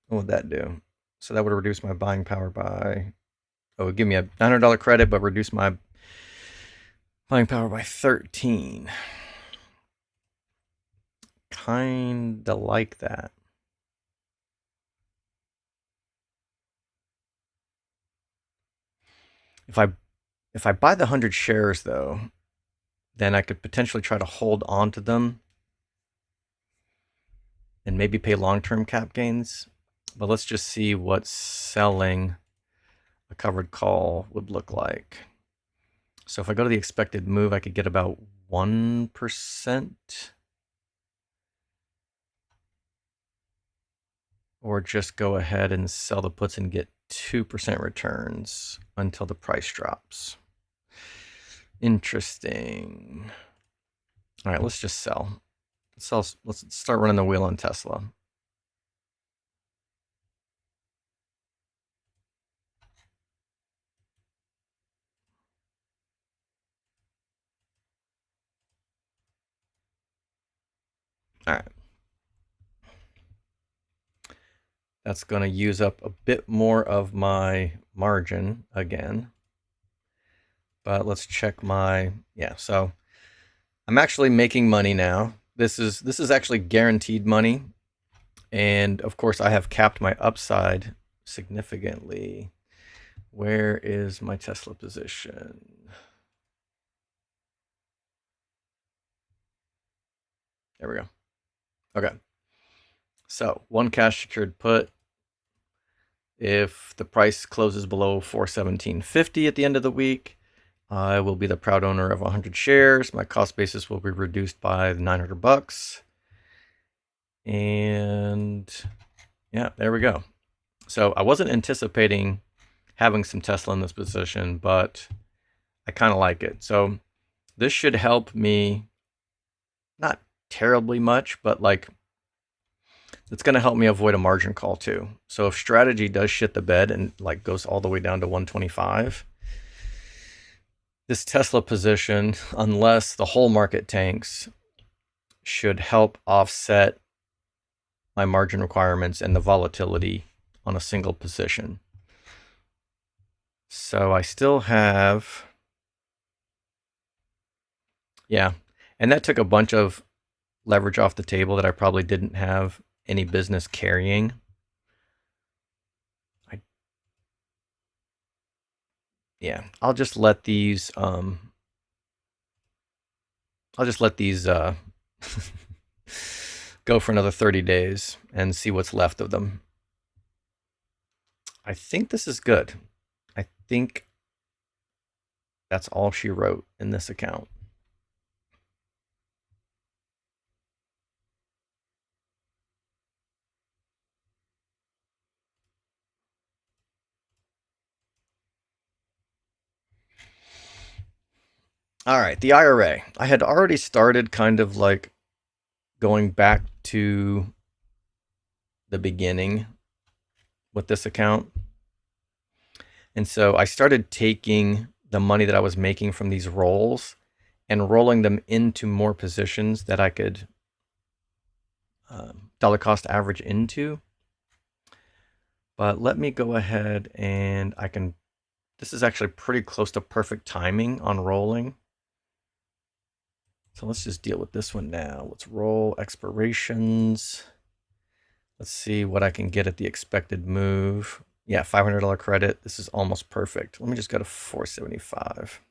What would that do? So that would reduce my buying power by... Oh, it would give me a $900 credit, but reduce my buying power by 13. Kinda like that. If I buy the 100 shares, though, then I could potentially try to hold on to them and maybe pay long-term cap gains. But let's just see what selling a covered call would look like. So if I go to the expected move, I could get about 1%. Or just go ahead and sell the puts and get 2% returns until the price drops. Interesting. All right, let's just sell. Let's start running the wheel on Tesla. All right. That's going to use up a bit more of my margin again. But let's check my, yeah, so I'm actually making money now. This is actually guaranteed money. And of course I have capped my upside significantly. Where is my Tesla position? There we go. Okay. So one cash secured put. If the price closes below 417.50 at the end of the week, I will be the proud owner of 100 shares. My cost basis will be reduced by $900. And yeah, there we go. So I wasn't anticipating having some Tesla in this position, but I kind of like it. So this should help me, not terribly much, but like it's going to help me avoid a margin call too. So if strategy does shit the bed and like goes all the way down to 125, this Tesla position, unless the whole market tanks, should help offset my margin requirements and the volatility on a single position. So I still have, yeah, and that took a bunch of leverage off the table that I probably didn't have any business carrying. Yeah, I'll just let these go for another 30 days and see what's left of them. I think this is good. I think that's all she wrote in this account. All right, the IRA. I had already started kind of like going back to the beginning with this account. And so I started taking the money that I was making from these rolls and rolling them into more positions that I could dollar cost average into. But let me go ahead and I can, this is actually pretty close to perfect timing on rolling. So let's just deal with this one now. Let's roll expirations. Let's see what I can get at the expected move. Yeah, $500 credit. This is almost perfect. Let me just go to 475.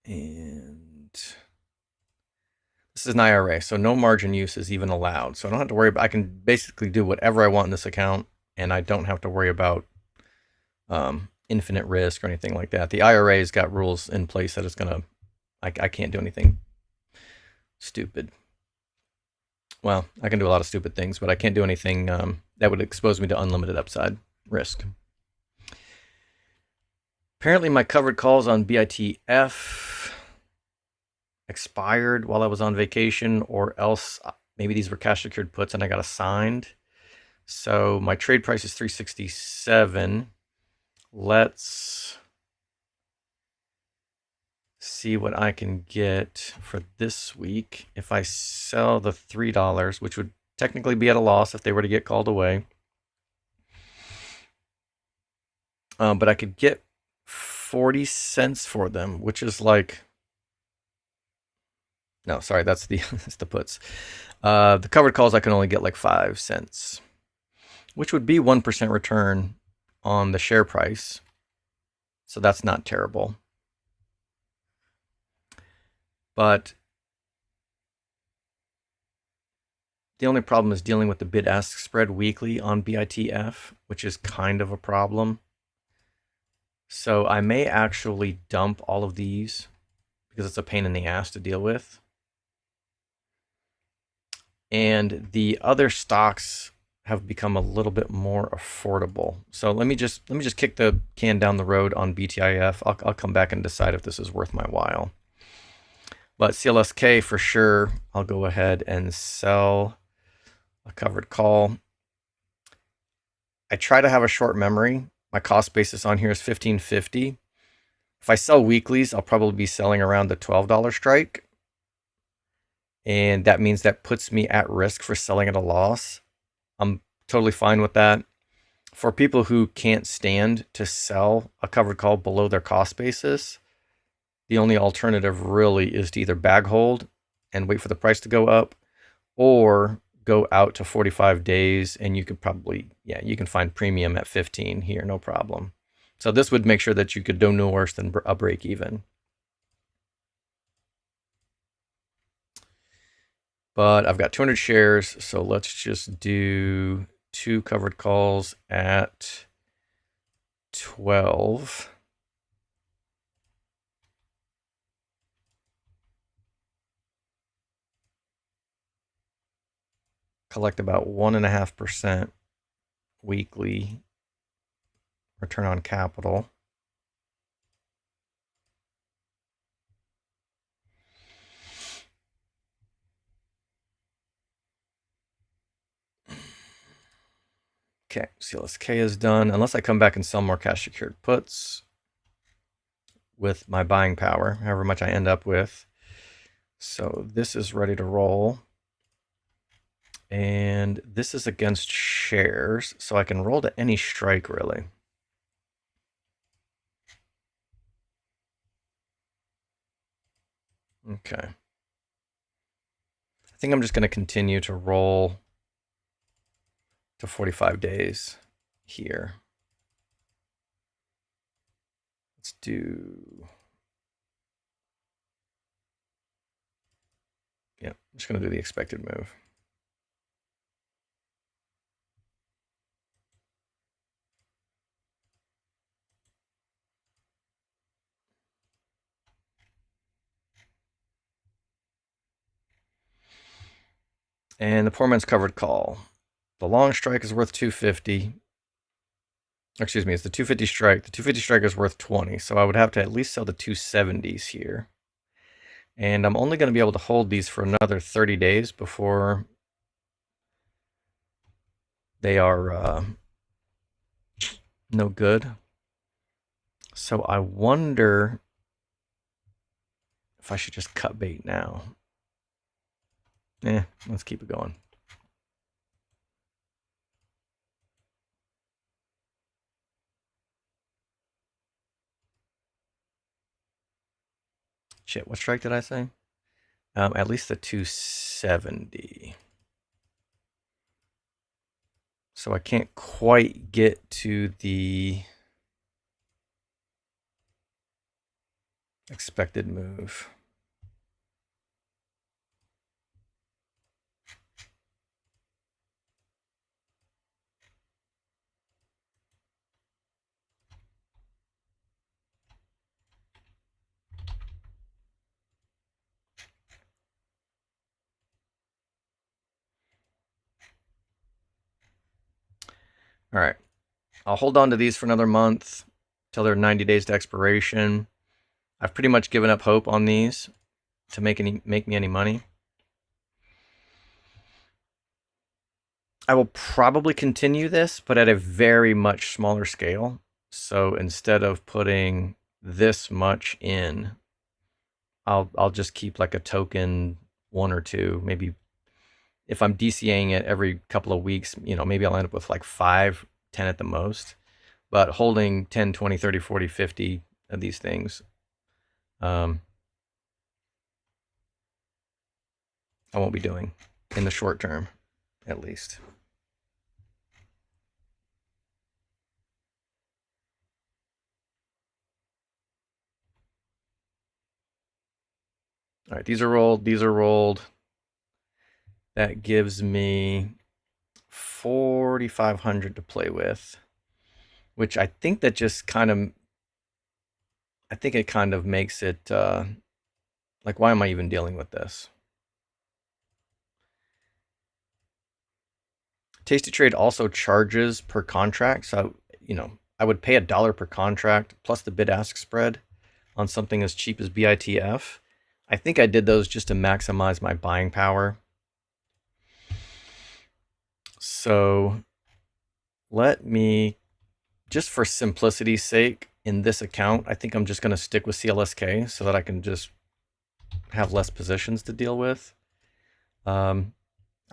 And this is an IRA, so no margin use is even allowed. So I don't have to worry about, I can basically do whatever I want in this account, and I don't have to worry about infinite risk or anything like that. The IRA's got rules in place that it's gonna, I can't do anything stupid. Well, I can do a lot of stupid things, but I can't do anything that would expose me to unlimited upside risk. Apparently my covered calls on BITF expired while I was on vacation, or else maybe these were cash secured puts and I got assigned. So my trade price is 367. Let's see what I can get for this week. If I sell the $3, which would technically be at a loss if they were to get called away. But I could get 40 cents for them, which is like, no, sorry, that's the that's the puts. The covered calls I can only get like 5 cents, which would be 1% return on the share price. So that's not terrible. But the only problem is dealing with the bid-ask spread weekly on BITF, which is kind of a problem. So I may actually dump all of these because it's a pain in the ass to deal with. And the other stocks have become a little bit more affordable. So let me just kick the can down the road on BTIF. I'll come back and decide if this is worth my while. But CLSK for sure, I'll go ahead and sell a covered call. I try to have a short memory. My cost basis on here is $15.50. If I sell weeklies, I'll probably be selling around the $12 strike. And that means that puts me at risk for selling at a loss. I'm totally fine with that. For people who can't stand to sell a covered call below their cost basis, the only alternative really is to either bag hold and wait for the price to go up, or go out to 45 days and you could probably, yeah, you can find premium at 15 here, no problem. So this would make sure that you could do no worse than a break even. But I've got 200 shares, so let's just do 2 covered calls at 12. Collect about 1.5% weekly return on capital. Okay, CLSK is done. Unless I come back and sell more cash secured puts with my buying power, however much I end up with. So this is ready to roll. And this is against shares, so I can roll to any strike, really. Okay. I think I'm just going to continue to roll to 45 days here. Let's do... yeah, I'm just going to do the expected move. And the poor man's covered call. The long strike is worth 250. Excuse me, it's the 250 strike. The 250 strike is worth 20, so I would have to at least sell the 270s here. And I'm only going to be able to hold these for another 30 days before they are no good. So I wonder if I should just cut bait now. Let's keep it going. Shit, what strike did I say? At least the 270. So I can't quite get to the expected move. All right, I'll hold on to these for another month till they're 90 days to expiration. I've pretty much given up hope on these to make me any money. I will probably continue this, but at a very much smaller scale. So instead of putting this much in, I'll just keep like a token 1 or 2, maybe. If I'm DCAing it every couple of weeks, maybe I'll end up with like 5, 10 at the most. But holding 10, 20, 30, 40, 50 of these things, I won't be doing in the short term, at least. All right, these are rolled. These are rolled. That gives me 4,500 to play with, which I think that just kind of, I think it kind of makes it like, why am I even dealing with this? Tasty Trade also charges per contract, so I would pay $1 per contract plus the bid-ask spread on something as cheap as BITF. I think I did those just to maximize my buying power. So let me, just for simplicity's sake, in this account, I think I'm just going to stick with CLSK so that I can just have less positions to deal with. I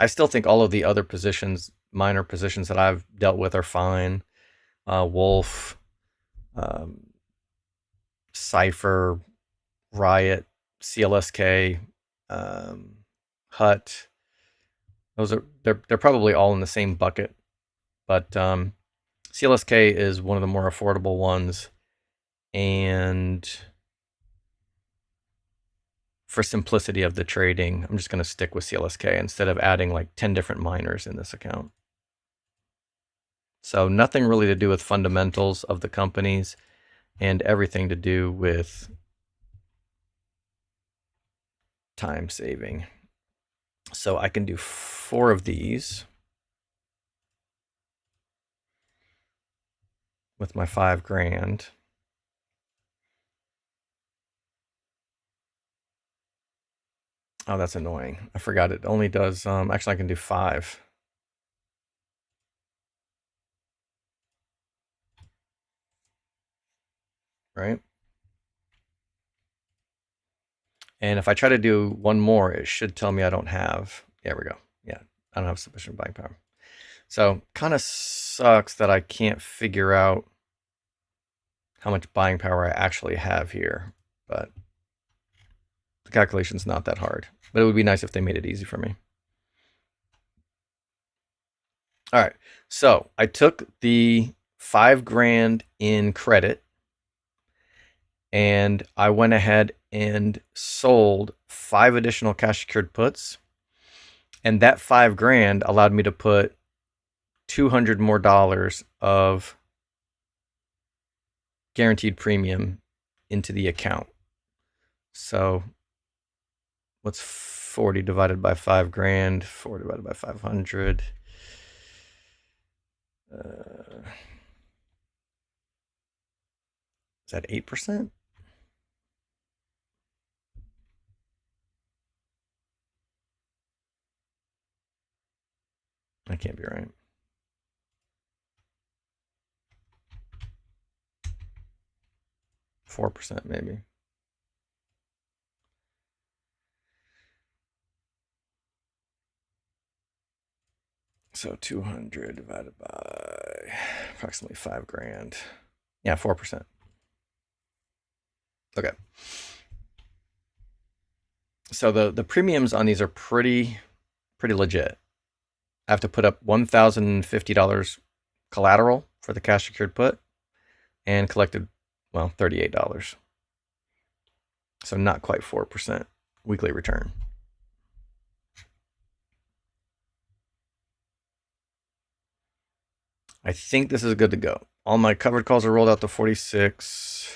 still think all of the other positions, minor positions that I've dealt with, are fine. Wolf, Cypher, Riot, CLSK, Hut. They're probably all in the same bucket, but CLSK is one of the more affordable ones, and for simplicity of the trading, I'm just going to stick with CLSK instead of adding like 10 different miners in this account. So nothing really to do with fundamentals of the companies and everything to do with time saving. So I can do 4 of these with my 5 grand. Oh, that's annoying. I forgot it only does, actually I can do 5. Right? And if I try to do one more, it should tell me I don't have. There we go. Yeah, I don't have sufficient buying power. So kind of sucks that I can't figure out how much buying power I actually have here, but the calculation's not that hard. But it would be nice if they made it easy for me. All right, so I took the 5 grand in credit and I went ahead and sold 5 additional cash secured puts, and that 5 grand allowed me to put $200 more of guaranteed premium into the account. So what's 40 divided by 5 grand? 4 divided by 500. Is that 8%? That can't be right. %, maybe. So 200 divided by approximately 5 grand. Yeah, 4%. Okay. So the premiums on these are pretty legit. I have to put up $1,050 collateral for the cash secured put and collected, well, $38. So not quite 4% weekly return. I think this is good to go. All my covered calls are rolled out to 46.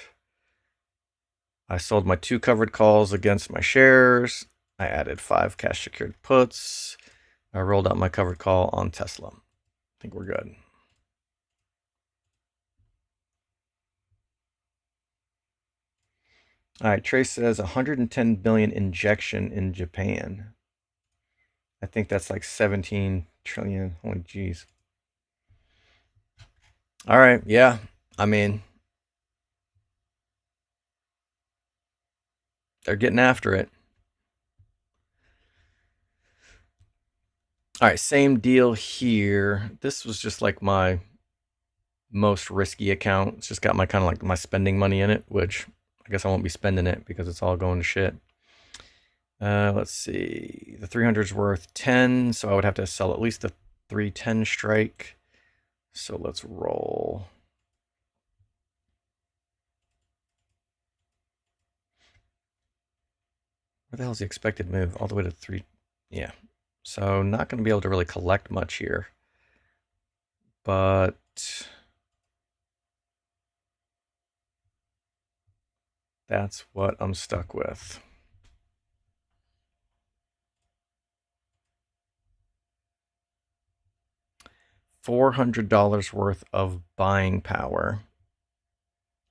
I sold my 2 covered calls against my shares. I added 5 cash secured puts. I rolled out my covered call on Tesla. I think we're good. All right, Trace says 110 billion injection in Japan. I think that's like 17 trillion. Holy jeez. All right, yeah. I mean, they're getting after it. All right, same deal here. This was just like my most risky account. It's just got my kind of like my spending money in it, which I guess I won't be spending it because it's all going to shit. Let's see. The 300 is worth 10, so I would have to sell at least the 310 strike. So let's roll. Where the hell is the expected move? All the way to 3. Yeah. So not going to be able to really collect much here. But that's what I'm stuck with. $400 worth of buying power.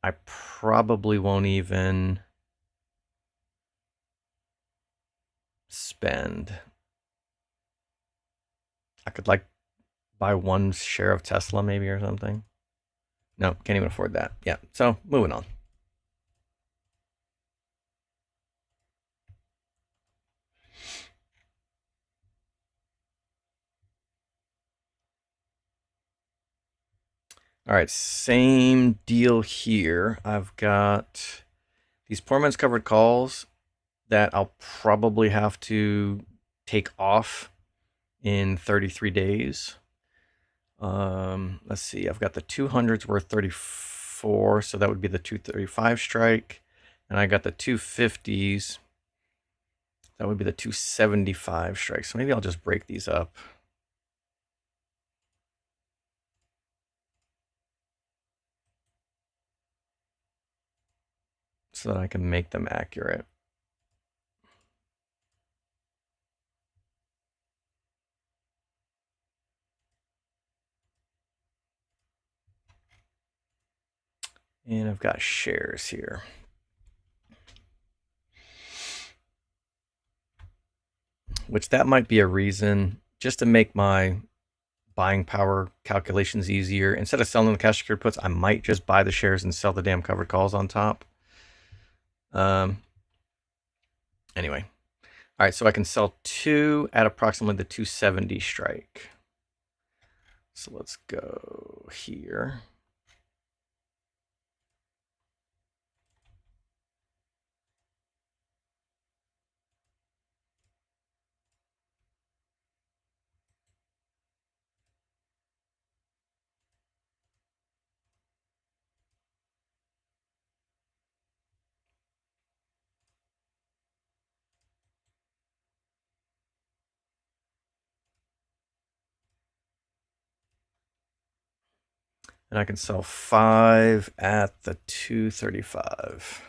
I probably won't even spend. I could like buy 1 share of Tesla maybe or something. No, can't even afford that. Yeah, so moving on. All right, same deal here. I've got these poor man's covered calls that I'll probably have to take off in 33 days. Let's see, I've got the 200s worth 34, so that would be the 235 strike. And I got the 250s, that would be the 275 strike. So maybe I'll just break these up. So that I can make them accurate. And I've got shares here. Which that might be a reason, just to make my buying power calculations easier. Instead of selling the cash secured puts, I might just buy the shares and sell the damn covered calls on top. Anyway. All right, so I can sell 2 at approximately the 270 strike. So let's go here. And I can sell 5 at the 235.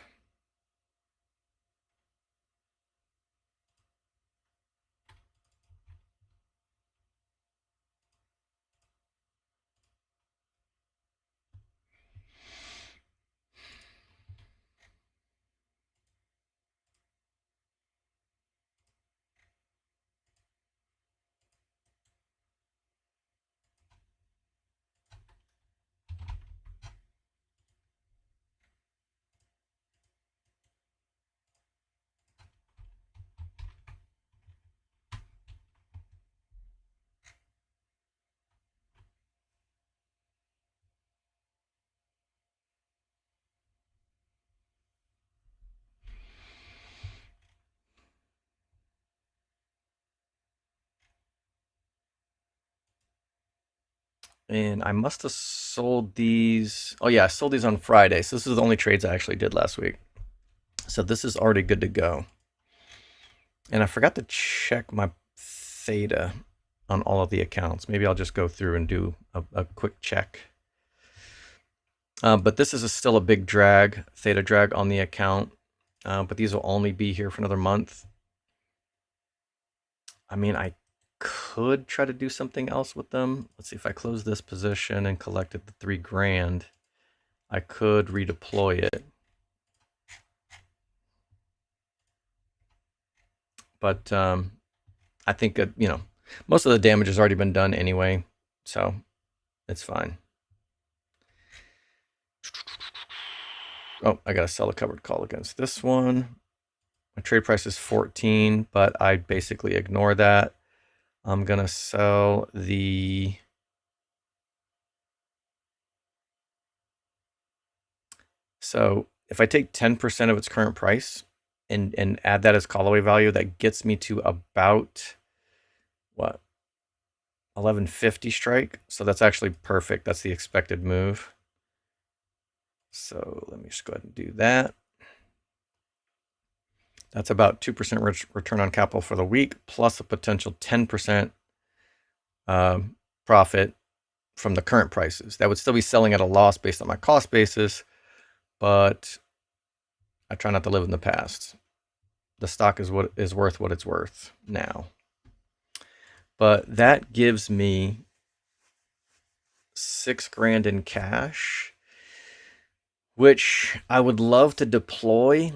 And I must have sold these. Oh yeah, I sold these on Friday. So this is the only trades I actually did last week. So this is already good to go. And I forgot to check my theta on all of the accounts. Maybe I'll just go through and do a quick check. But this is still a big drag, theta drag on the account. But these will only be here for another month. I mean, I could try to do something else with them. Let's see, if I close this position and collected the 3 grand, I could redeploy it. But I think, you know, most of the damage has already been done anyway, so it's fine. Oh, I got to sell a covered call against this one. My trade price is 14, but I basically ignore that. I'm going to sell the... So if I take 10% of its current price and add that as callaway value, that gets me to about, what, 1150 strike. So that's actually perfect. That's the expected move. So let me just go ahead and do that. That's about 2% return on capital for the week, plus a potential 10% profit from the current prices. That would still be selling at a loss based on my cost basis, but I try not to live in the past. The stock is worth what it's worth now. But that gives me 6 grand in cash, which I would love to deploy,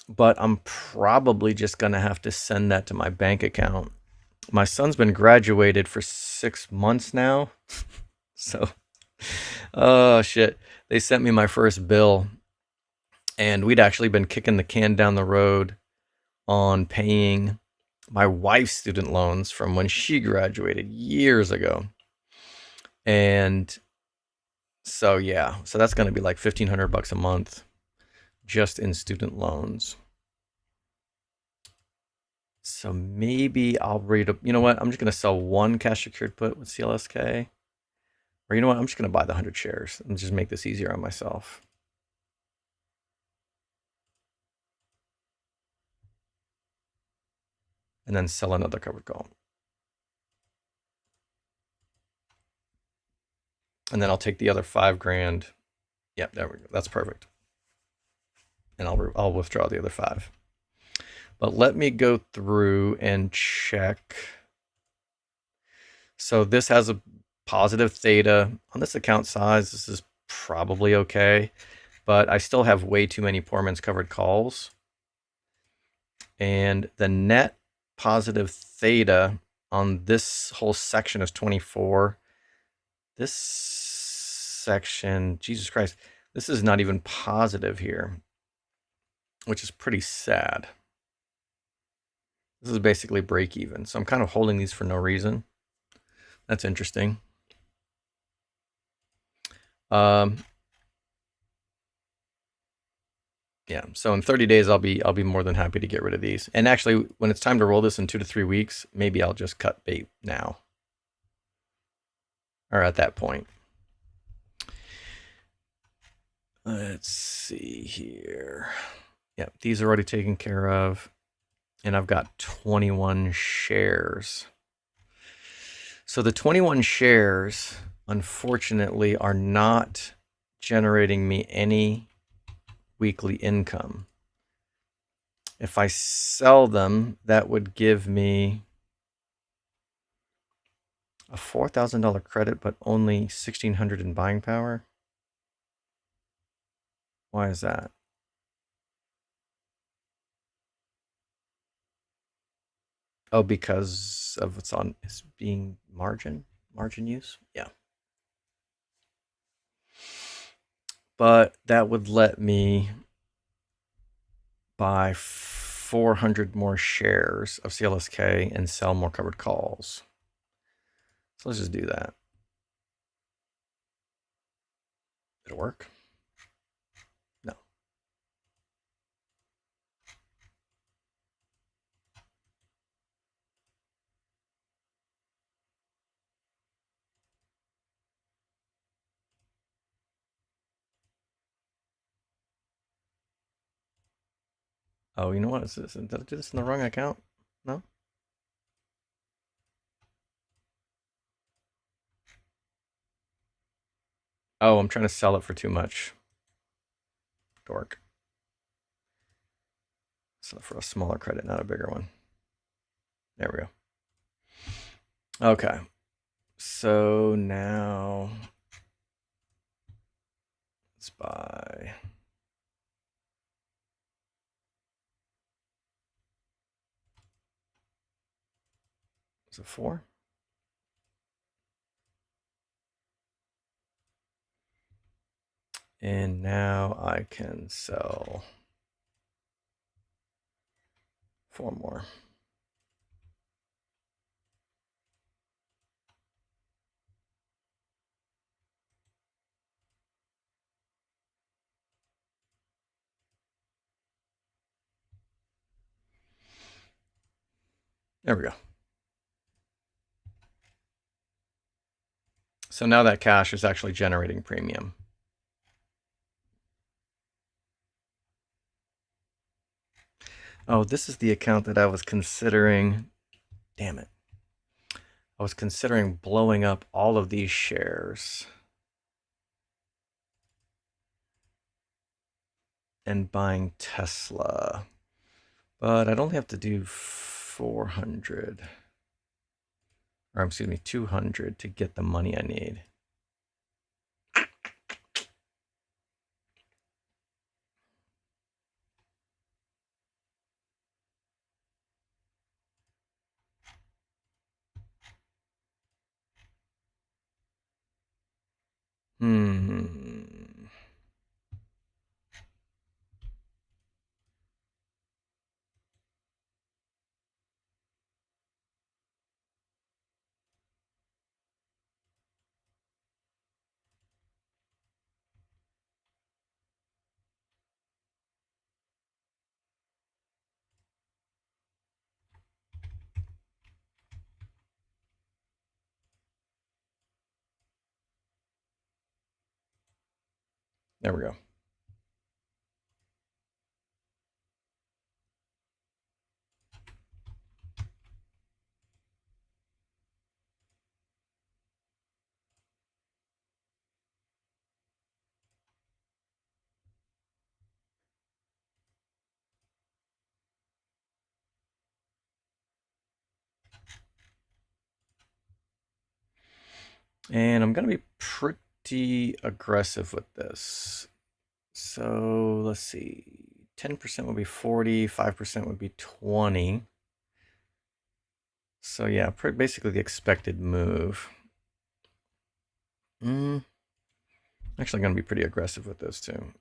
but I'm probably just going to have to send that to my bank account. My son's been graduated for 6 months now. So, oh shit. They sent me my first bill, and we'd actually been kicking the can down the road on paying my wife's student loans from when she graduated years ago. And so, yeah, so that's going to be like $1,500 a month. just in student loans. So maybe I'll read up. You know what? I'm just going to sell one cash secured put with CLSK. Or you know what? I'm just going to buy the 100 shares and just make this easier on myself. And then sell another covered call. And then I'll take the other $5,000. Yep, there we go. That's perfect. And I'll withdraw the other 5. But let me go through and check. So this has a positive theta. On this account size, this is probably okay. But I still have way too many poor man's covered calls. And the net positive theta on this whole section is 24. This section, Jesus Christ, this is not even positive here, which is pretty sad. This is basically break even. So I'm kind of holding these for no reason. That's interesting. Yeah, so in 30 days, I'll be more than happy to get rid of these. And actually, when it's time to roll this in 2 to 3 weeks, maybe I'll just cut bait now. Or at that point. Let's see here. Yeah, these are already taken care of. And I've got 21 shares. So the 21 shares, unfortunately, are not generating me any weekly income. If I sell them, that would give me a $4,000 credit, but only $1,600 in buying power. Why is that? Oh, because of what's on is being margin use. Yeah. But that would let me buy 400 more shares of CLSK and sell more covered calls. So let's just do that. It'll work. No. Oh, you know what? Did I do this in the wrong account? No? Oh, I'm trying to sell it for too much. Dork. So for a smaller credit, not a bigger one. There we go. Okay. So now let's buy. Is it 4? And now I can sell 4 more. There we go. So now that cash is actually generating premium. Oh, this is the account that I was considering. Damn it. I was considering blowing up all of these shares and buying Tesla. But I'd only have to do 400. Or excuse me, 200 to get the money I need. There we go. And I'm going to be pretty aggressive with this. So let's see. 10% would be 40, 5% would be 20. So yeah, basically the expected move. Actually going to be pretty aggressive with this too.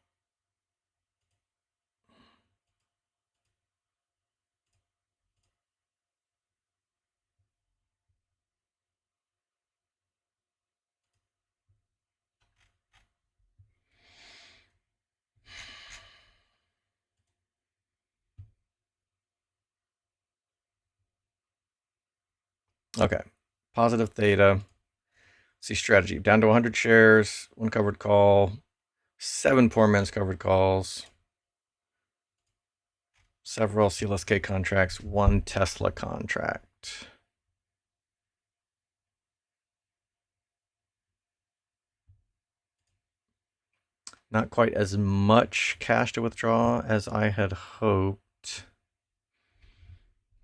Okay, positive theta. See strategy, down to 100 shares, 1 covered call, 7 poor man's covered calls, several CLSK contracts, 1 Tesla contract. Not quite as much cash to withdraw as I had hoped.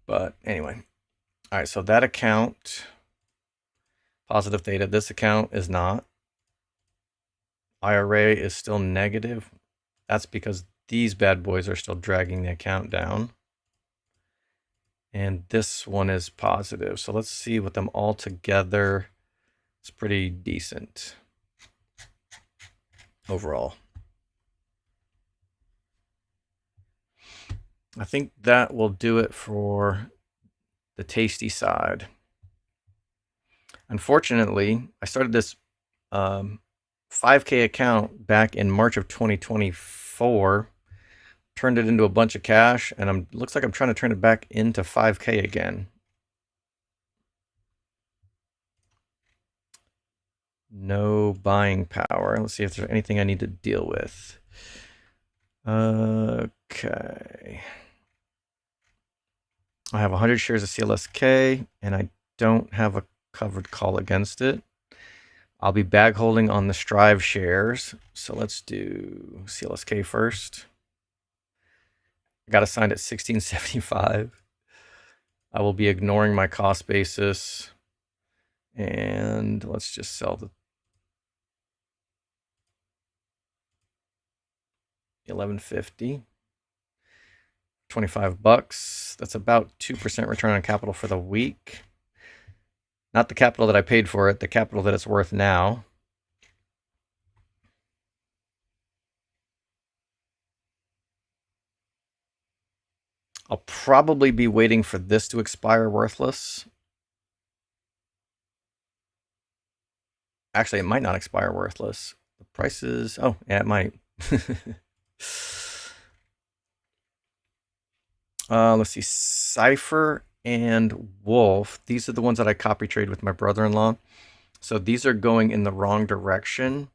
But anyway. All right, so that account, positive theta. This account is not. IRA is still negative. That's because these bad boys are still dragging the account down. And this one is positive. So let's see with them all together. It's pretty decent overall. I think that will do it for the tasty side. Unfortunately, I started this 5K account back in March of 2024, turned it into a bunch of cash, and looks like I'm trying to turn it back into 5K again. No buying power. Let's see if there's anything I need to deal with. Okay. I have 100 shares of CLSK, and I don't have a covered call against it. I'll be bag holding on the Strive shares. So let's do CLSK first. I got assigned at 1675. I will be ignoring my cost basis. And let's just sell the 1150. 25 bucks. That's about 2% return on capital for the week. Not the capital that I paid for it, the capital that it's worth now. I'll probably be waiting for this to expire worthless. Actually, it might not expire worthless. The prices, oh, yeah, it might. Let's see, Cypher and Wolf. These are the ones that I copy trade with my brother-in-law. So these are going in the wrong direction,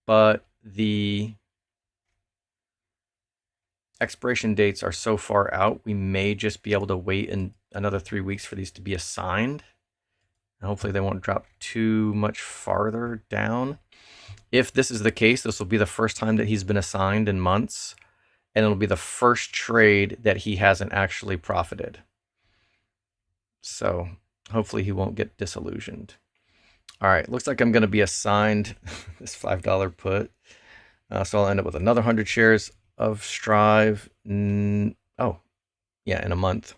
but the expiration dates are so far out, we may just be able to wait in another 3 weeks for these to be assigned. And hopefully they won't drop too much farther down. If this is the case, this will be the first time that he's been assigned in months, and it'll be the first trade that he hasn't actually profited. So hopefully he won't get disillusioned. All right, looks like I'm going to be assigned this $5 put. So I'll end up with another 100 shares of Strive. Oh, yeah, in a month.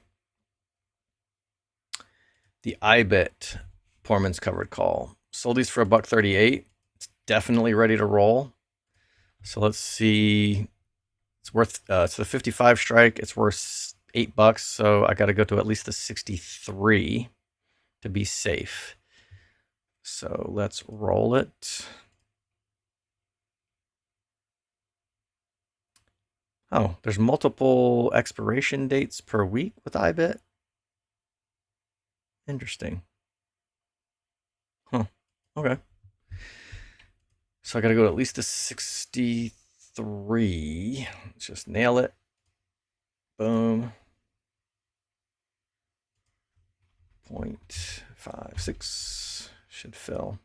The IBIT Poorman's covered call. Sold these for $1.38. It's definitely ready to roll. So let's see. It's worth, it's the 55 strike. It's worth $8. So I got to go to at least the 63 to be safe. So let's roll it. Oh, there's multiple expiration dates per week with IBIT. Interesting. Huh. Okay. So I got to go to at least a 63. V3. Let's just nail it. Boom. 0.56 should fill.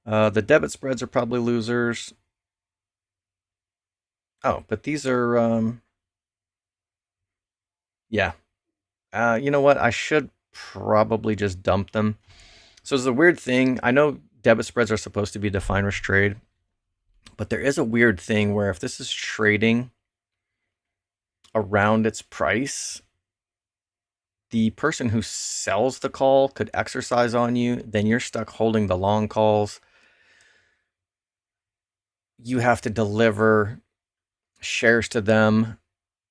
The debit spreads are probably losers. Oh, but these are, yeah. You know what? I should probably just dump them. So it's a weird thing. I know debit spreads are supposed to be defined risk trade, but there is a weird thing where if this is trading around its price, the person who sells the call could exercise on you. Then you're stuck holding the long calls. You have to deliver shares to them.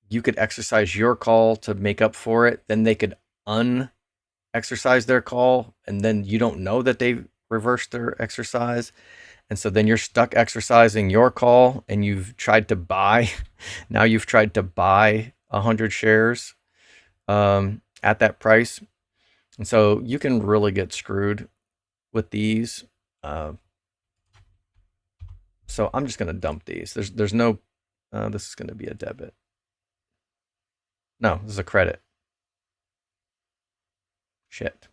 You could exercise your call to make up for it. Then they could exercise their call, and then you don't know that they reversed their exercise. And so then you're stuck exercising your call, and you've tried to buy. Now you've tried to buy 100 shares at that price. And so you can really get screwed with these. So I'm just going to dump these. There's no, this is going to be a debit. No, this is a credit. Shit.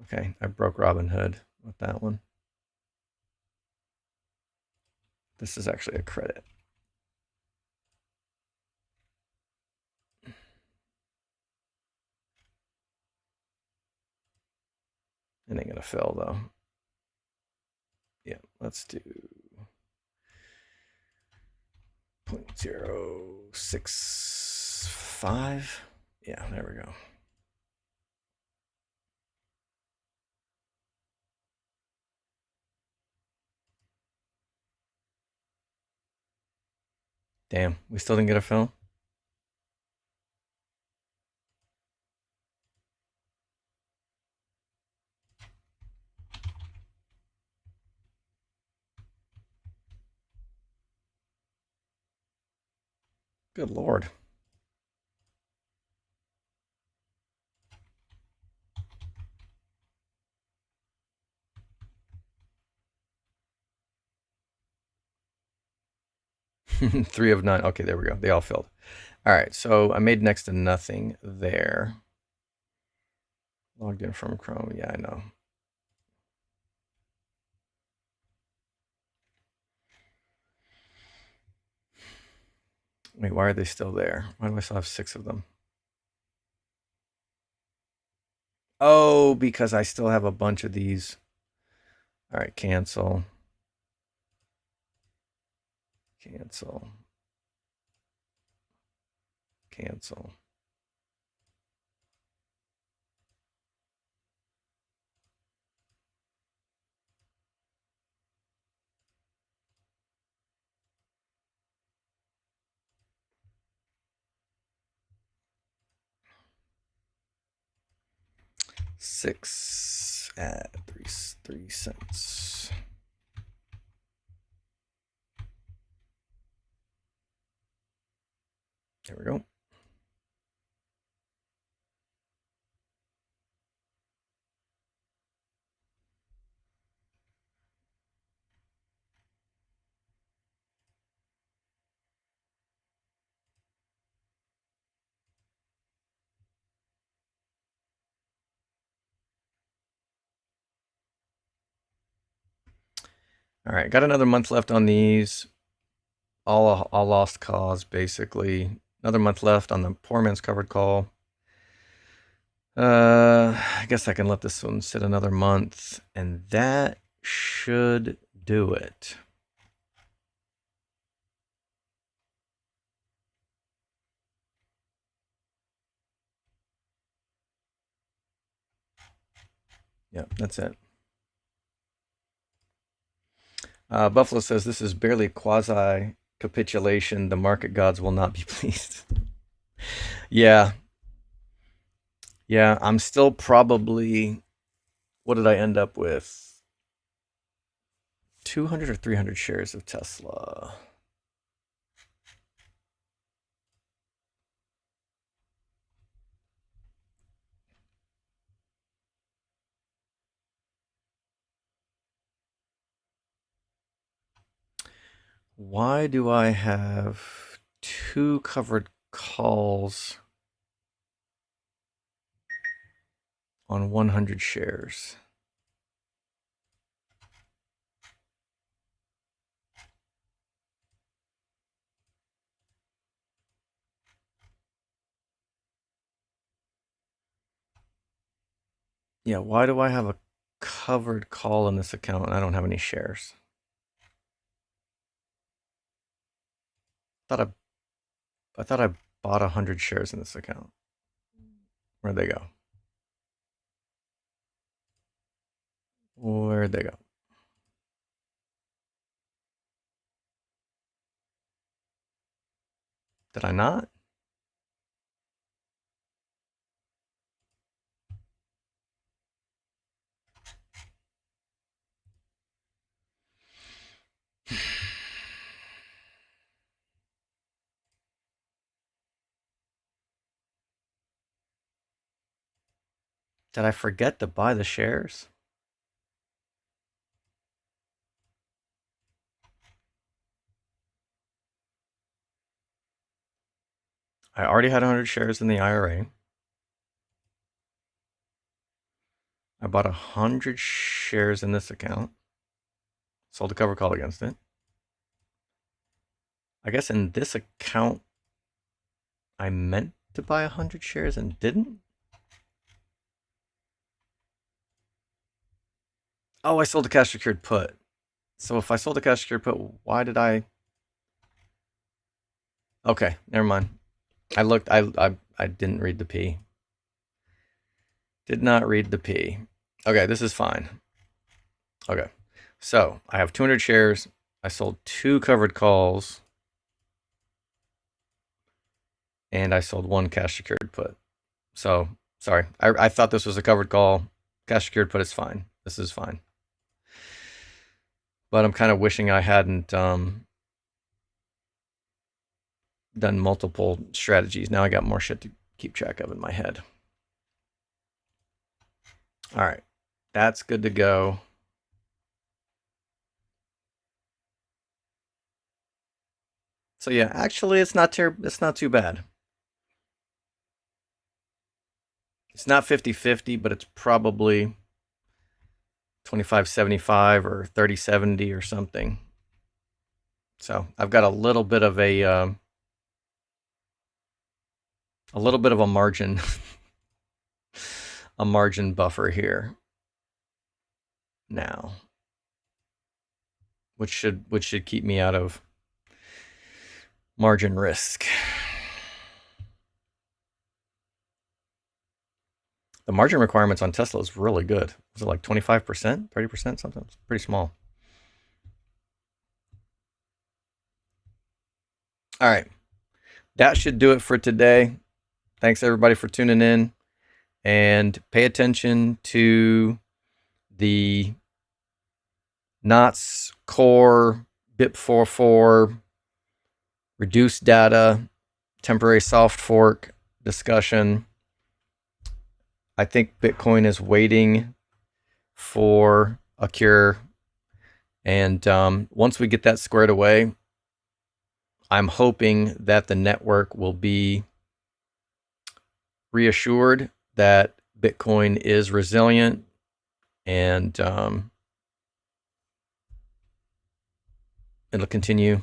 Okay, I broke Robinhood with that one. This is actually a credit. It ain't gonna fill though. Yeah, let's do 0.065. Yeah, there we go. Damn, we still didn't get a fill? Good Lord. Three of nine. Okay, there we go. They all filled. All right, so I made next to nothing there. Logged in from Chrome. Yeah, I know. Wait, why are they still there? Why do I still have 6 of them? Oh, because I still have a bunch of these. All right, cancel. Cancel. Cancel. Six at 3 cents. There we go. All right, got another month left on these. All lost cause, basically. Another month left on the poor man's covered call. I guess I can let this one sit another month, and that should do it. Yeah, that's it. Buffalo says this is barely quasi capitulation. The market gods will not be pleased. Yeah. Yeah, I'm still probably, what did I end up with? 200 or 300 shares of Tesla. Why do I have 2 covered calls on 100 shares? Yeah, why do I have a covered call in this account and I don't have any shares? I thought I bought 100 shares in this account. Where'd they go? Where'd they go? Did I not? Did I forget to buy the shares? I already had 100 shares in the IRA. I bought 100 shares in this account. Sold a cover call against it. I guess in this account, I meant to buy 100 shares and didn't? Oh, I sold a cash secured put. So if I sold a cash secured put, why did I? Okay, never mind. I looked. I didn't read the P. Did not read the P. Okay, this is fine. Okay, so I have 200 shares. I sold 2 covered calls, and I sold 1 cash secured put. So sorry, I thought this was a covered call. Cash secured put is fine. This is fine. But I'm kind of wishing I hadn't done multiple strategies. Now I got more shit to keep track of in my head. All right, that's good to go. So yeah, actually, it's not too bad. It's not 50-50, but it's probably 25-75 or 30-70 or something. So I've got a little bit of a margin, a margin buffer here now, which should keep me out of margin risk. The margin requirements on Tesla is really good. Was it like 25%, 30%, something? It's pretty small. All right. That should do it for today. Thanks everybody for tuning in, and pay attention to the NOTS core BIP44 reduced data temporary soft fork discussion. I think Bitcoin is waiting for a cure, and once we get that squared away, I'm hoping that the network will be reassured that Bitcoin is resilient, and it'll continue